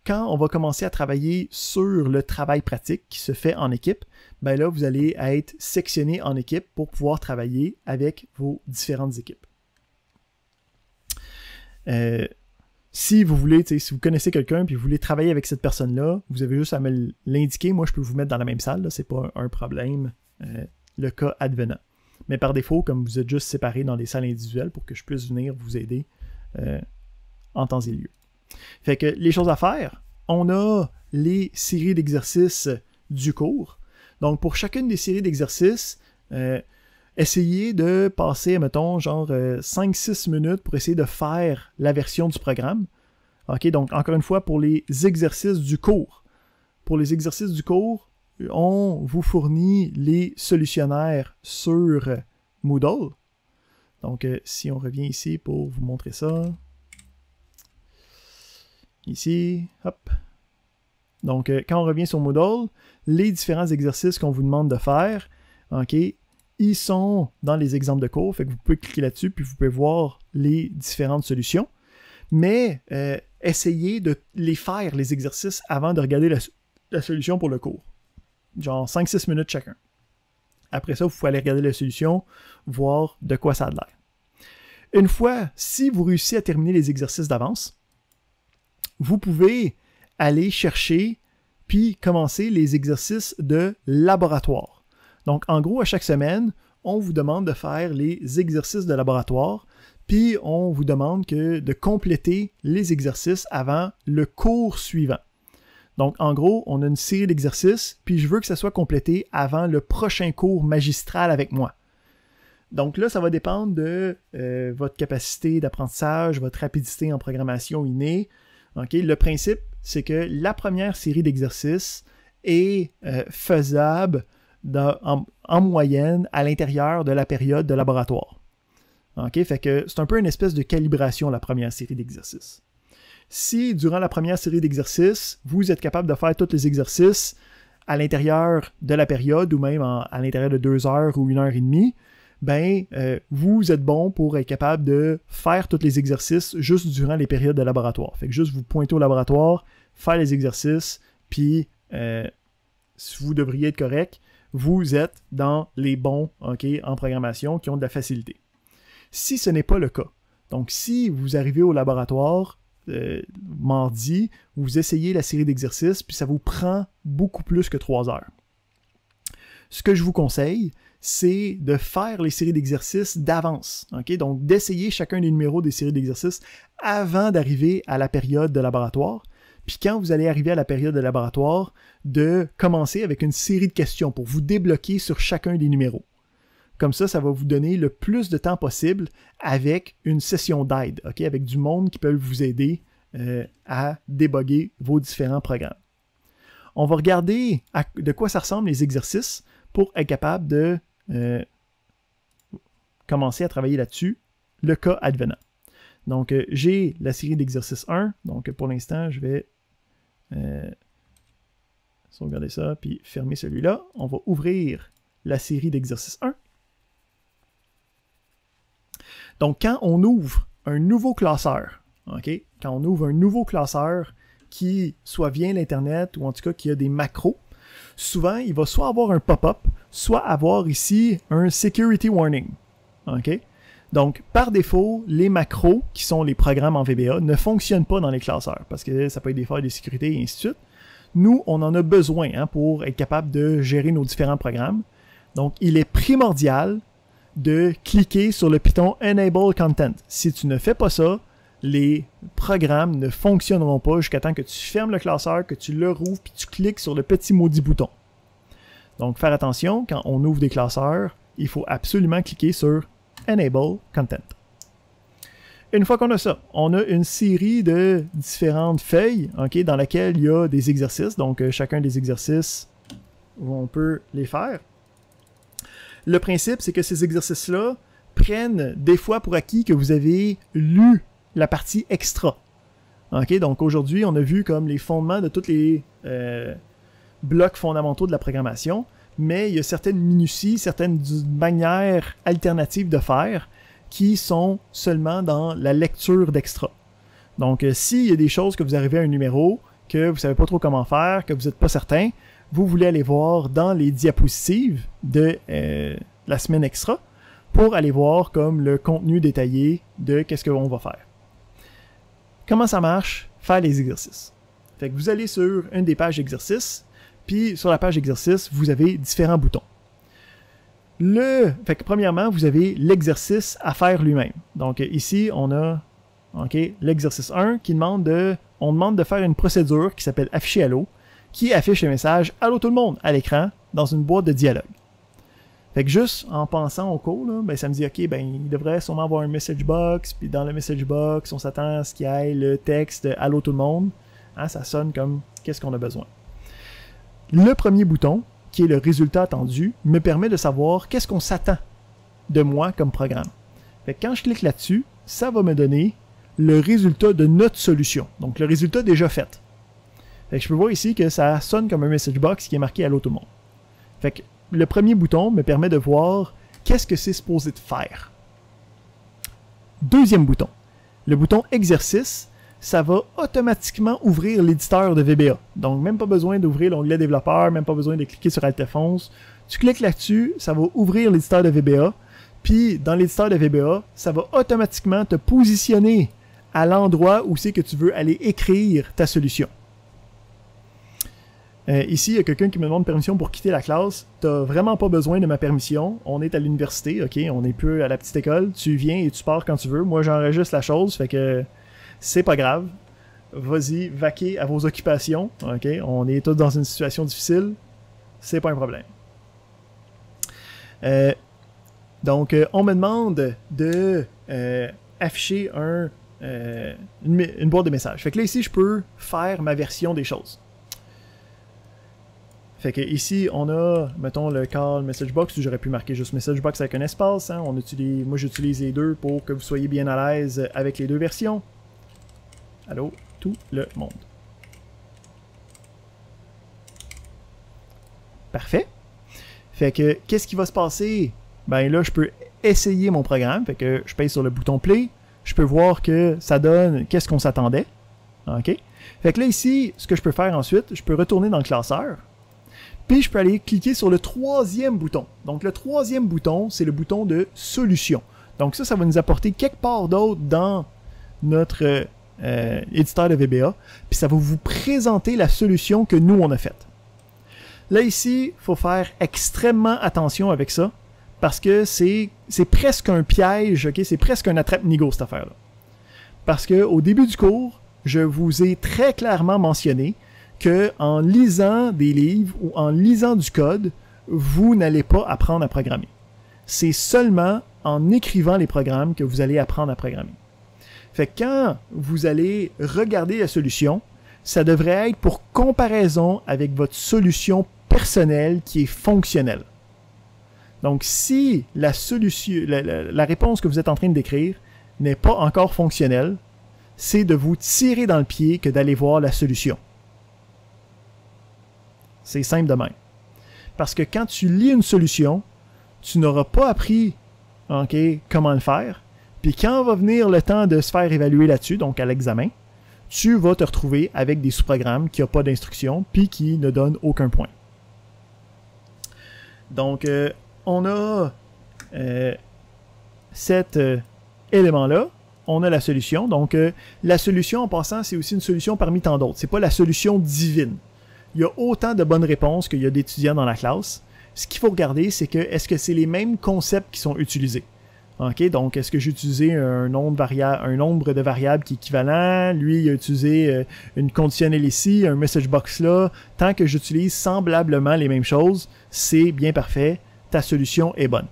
Quand on va commencer à travailler sur le travail pratique qui se fait en équipe, ben là, vous allez être sectionné en équipe pour pouvoir travailler avec vos différentes équipes. Si vous voulez, si vous connaissez quelqu'un et vous voulez travailler avec cette personne-là, vous avez juste à me l'indiquer. Moi, je peux vous mettre dans la même salle. Ce n'est pas un problème, le cas advenant. Mais par défaut, comme vous êtes juste séparés dans des salles individuelles pour que je puisse venir vous aider en temps et lieu. Fait que les choses à faire, on a les séries d'exercices du cours. Donc, pour chacune des séries d'exercices, essayez de passer, mettons, genre 5-6 minutes pour essayer de faire la version du programme. OK, donc encore une fois, pour les exercices du cours. Pour les exercices du cours, on vous fournit les solutionnaires sur Moodle. Donc, si on revient ici pour vous montrer ça. Ici, hop. Donc, quand on revient sur Moodle, les différents exercices qu'on vous demande de faire, OK, ils sont dans les exemples de cours. Fait que vous pouvez cliquer là-dessus, puis vous pouvez voir les différentes solutions. Mais, essayez de les faire, les exercices, avant de regarder la solution pour le cours. Genre 5-6 minutes chacun. Après ça, vous pouvez aller regarder la solution, voir de quoi ça a l'air. Une fois, si vous réussissez à terminer les exercices d'avance, vous pouvez aller chercher puis commencer les exercices de laboratoire. Donc, en gros, à chaque semaine, on vous demande de faire les exercices de laboratoire, puis on vous demande de compléter les exercices avant le cours suivant. Donc, en gros, on a une série d'exercices, puis je veux que ça soit complété avant le prochain cours magistral avec moi. Donc là, ça va dépendre de votre capacité d'apprentissage, votre rapidité en programmation innée. Okay? Le principe, c'est que la première série d'exercices est faisable en moyenne à l'intérieur de la période de laboratoire. Okay? Fait que c'est un peu une espèce de calibration, la première série d'exercices. Si, durant la première série d'exercices, vous êtes capable de faire tous les exercices à l'intérieur de la période ou même à l'intérieur de 2 heures ou 1 heure et demie, ben, vous êtes bon pour être capable de faire tous les exercices juste durant les périodes de laboratoire. Fait que juste vous pointez au laboratoire, faire les exercices, puis vous devriez être correct. Vous êtes dans les bons en programmation qui ont de la facilité. Si ce n'est pas le cas, donc si vous arrivez au laboratoire mardi, vous essayez la série d'exercices, puis ça vous prend beaucoup plus que 3 heures. Ce que je vous conseille, c'est de faire les séries d'exercices d'avance. Okay? Donc, d'essayer chacun des numéros des séries d'exercices avant d'arriver à la période de laboratoire. Puis quand vous allez arriver à la période de laboratoire, de commencer avec une série de questions pour vous débloquer sur chacun des numéros. Comme ça, ça va vous donner le plus de temps possible avec une session d'aide, okay? Avec du monde qui peut vous aider à débugger vos différents programmes. On va regarder de quoi ça ressemble les exercices pour être capable de commencer à travailler là-dessus, le cas advenant. Donc, j'ai la série d'exercices 1. Donc, pour l'instant, je vais sauvegarder ça, puis fermer celui-là. On va ouvrir la série d'exercices 1. Donc, quand on ouvre un nouveau classeur, okay? Quand on ouvre un nouveau classeur qui soit vient l'Internet ou en tout cas qui a des macros, souvent, il va soit avoir un pop-up, soit avoir ici un security warning. Okay? Donc, par défaut, les macros, qui sont les programmes en VBA, ne fonctionnent pas dans les classeurs parce que ça peut être des failles de sécurité et ainsi de suite. Nous, on en a besoin pour être capable de gérer nos différents programmes. Donc, il est primordial de cliquer sur le piton Enable Content. Si tu ne fais pas ça, les programmes ne fonctionneront pas jusqu'à temps que tu fermes le classeur, que tu le rouvres, puis tu cliques sur le petit maudit bouton. Donc, faire attention, quand on ouvre des classeurs, il faut absolument cliquer sur Enable Content. Une fois qu'on a ça, on a une série de différentes feuilles dans laquelle il y a des exercices. Donc, chacun des exercices, on peut les faire. Le principe, c'est que ces exercices-là prennent des fois pour acquis que vous avez lu la partie extra. Donc, aujourd'hui, on a vu comme les fondements de tous les blocs fondamentaux de la programmation, mais il y a certaines minuties, certaines manières alternatives de faire qui sont seulement dans la lecture d'extra. Donc, s'il y a des choses que vous arrivez à un numéro, que vous ne savez pas trop comment faire, que vous n'êtes pas certain, vous voulez aller voir dans les diapositives de la semaine extra pour aller voir comme le contenu détaillé de qu'est-ce qu'on va faire. Comment ça marche? Faire les exercices. Fait que vous allez sur une des pages d'exercices, puis sur la page d'exercice, vous avez différents boutons. Fait que premièrement, vous avez l'exercice à faire lui-même. Donc ici, on a l'exercice 1 qui demande de faire une procédure qui s'appelle afficher Allo, qui affiche le message Allô tout le monde à l'écran dans une boîte de dialogue. Fait que juste en pensant au cours, là, ben, ça me dit, OK, ben, il devrait sûrement avoir un message box, puis dans le message box, on s'attend à ce qu'il y ait le texte « Allô tout le monde ». Hein, ça sonne comme « Qu'est-ce qu'on a besoin ». Le premier bouton, qui est le résultat attendu, me permet de savoir qu'est-ce qu'on s'attend de moi comme programme. Fait que quand je clique là-dessus, ça va me donner le résultat de notre solution. Donc, le résultat déjà fait. Fait que je peux voir ici que ça sonne comme un message box qui est marqué « Allô tout le monde ». Fait que le premier bouton me permet de voir qu'est-ce que c'est supposé de faire. Deuxième bouton. Le bouton « Exercice », ça va automatiquement ouvrir l'éditeur de VBA. Donc, même pas besoin d'ouvrir l'onglet « Développeur », même pas besoin de cliquer sur « Alt F11 ». Tu cliques là-dessus, ça va ouvrir l'éditeur de VBA. Puis, dans l'éditeur de VBA, ça va automatiquement te positionner à l'endroit où c'est que tu veux aller écrire ta solution. Ici, il y a quelqu'un qui me demande permission pour quitter la classe. Tu n'as vraiment pas besoin de ma permission. On est à l'université, ok? On n'est plus à la petite école. Tu viens et tu pars quand tu veux. Moi, j'enregistre la chose, fait que c'est pas grave. Vas-y, vaquez à vos occupations, ok? On est tous dans une situation difficile. C'est pas un problème. Donc, on me demande de afficher une boîte de messages. Fait que là, ici, je peux faire ma version des choses. Fait que ici, on a, mettons, le call message box, où j'aurais pu marquer juste message box avec un espace. Hein. Moi, j'utilise les deux pour que vous soyez bien à l'aise avec les deux versions. Allô, tout le monde. Parfait. Fait que, qu'est-ce qui va se passer? Ben là, je peux essayer mon programme. Fait que je paye sur le bouton play. Je peux voir que ça donne qu'est-ce qu'on s'attendait. OK? Fait que là, ici, ce que je peux faire ensuite, je peux retourner dans le classeur. Puis je peux aller cliquer sur le troisième bouton. Donc le troisième bouton, c'est le bouton de solution. Donc ça va nous apporter quelque part d'autre dans notre éditeur de VBA. Puis ça va vous présenter la solution que nous, on a faite. Là ici, il faut faire extrêmement attention avec ça. Parce que c'est presque un piège, ok? C'est presque un attrape-nigo cette affaire-là. Parce qu'au début du cours, je vous ai très clairement mentionné que en lisant des livres ou en lisant du code, vous n'allez pas apprendre à programmer. C'est seulement en écrivant les programmes que vous allez apprendre à programmer. Fait que quand vous allez regarder la solution, ça devrait être pour comparaison avec votre solution personnelle qui est fonctionnelle. Donc, si la réponse que vous êtes en train de décrire n'est pas encore fonctionnelle, c'est de vous tirer dans le pied que d'aller voir la solution. C'est simple de même. Parce que quand tu lis une solution, tu n'auras pas appris comment le faire. Puis quand va venir le temps de se faire évaluer là-dessus, donc à l'examen, tu vas te retrouver avec des sous-programmes qui n'ont pas d'instruction puis qui ne donnent aucun point. Donc, on a cet élément-là. On a la solution. Donc, la solution, en passant, c'est aussi une solution parmi tant d'autres. C'est pas la solution divine. Il y a autant de bonnes réponses qu'il y a d'étudiants dans la classe. Ce qu'il faut regarder, c'est que est-ce que c'est les mêmes concepts qui sont utilisés? Okay, donc, est-ce que j'ai utilisé un nombre de variables qui est équivalent? Lui, il a utilisé une conditionnelle ici, un message box là. Tant que j'utilise semblablement les mêmes choses, c'est bien parfait. Ta solution est bonne.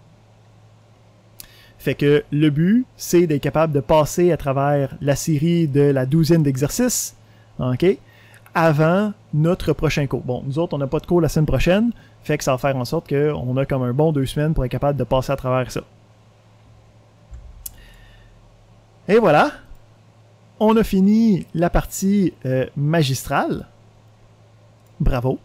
Fait que le but, c'est d'être capable de passer à travers la série de la 12e d'exercices, ok, avant notre prochain cours. Bon, nous autres, on n'a pas de cours la semaine prochaine, fait que ça va faire en sorte qu'on a comme un bon 2 semaines pour être capable de passer à travers ça. Et voilà, on a fini la partie magistrale. Bravo.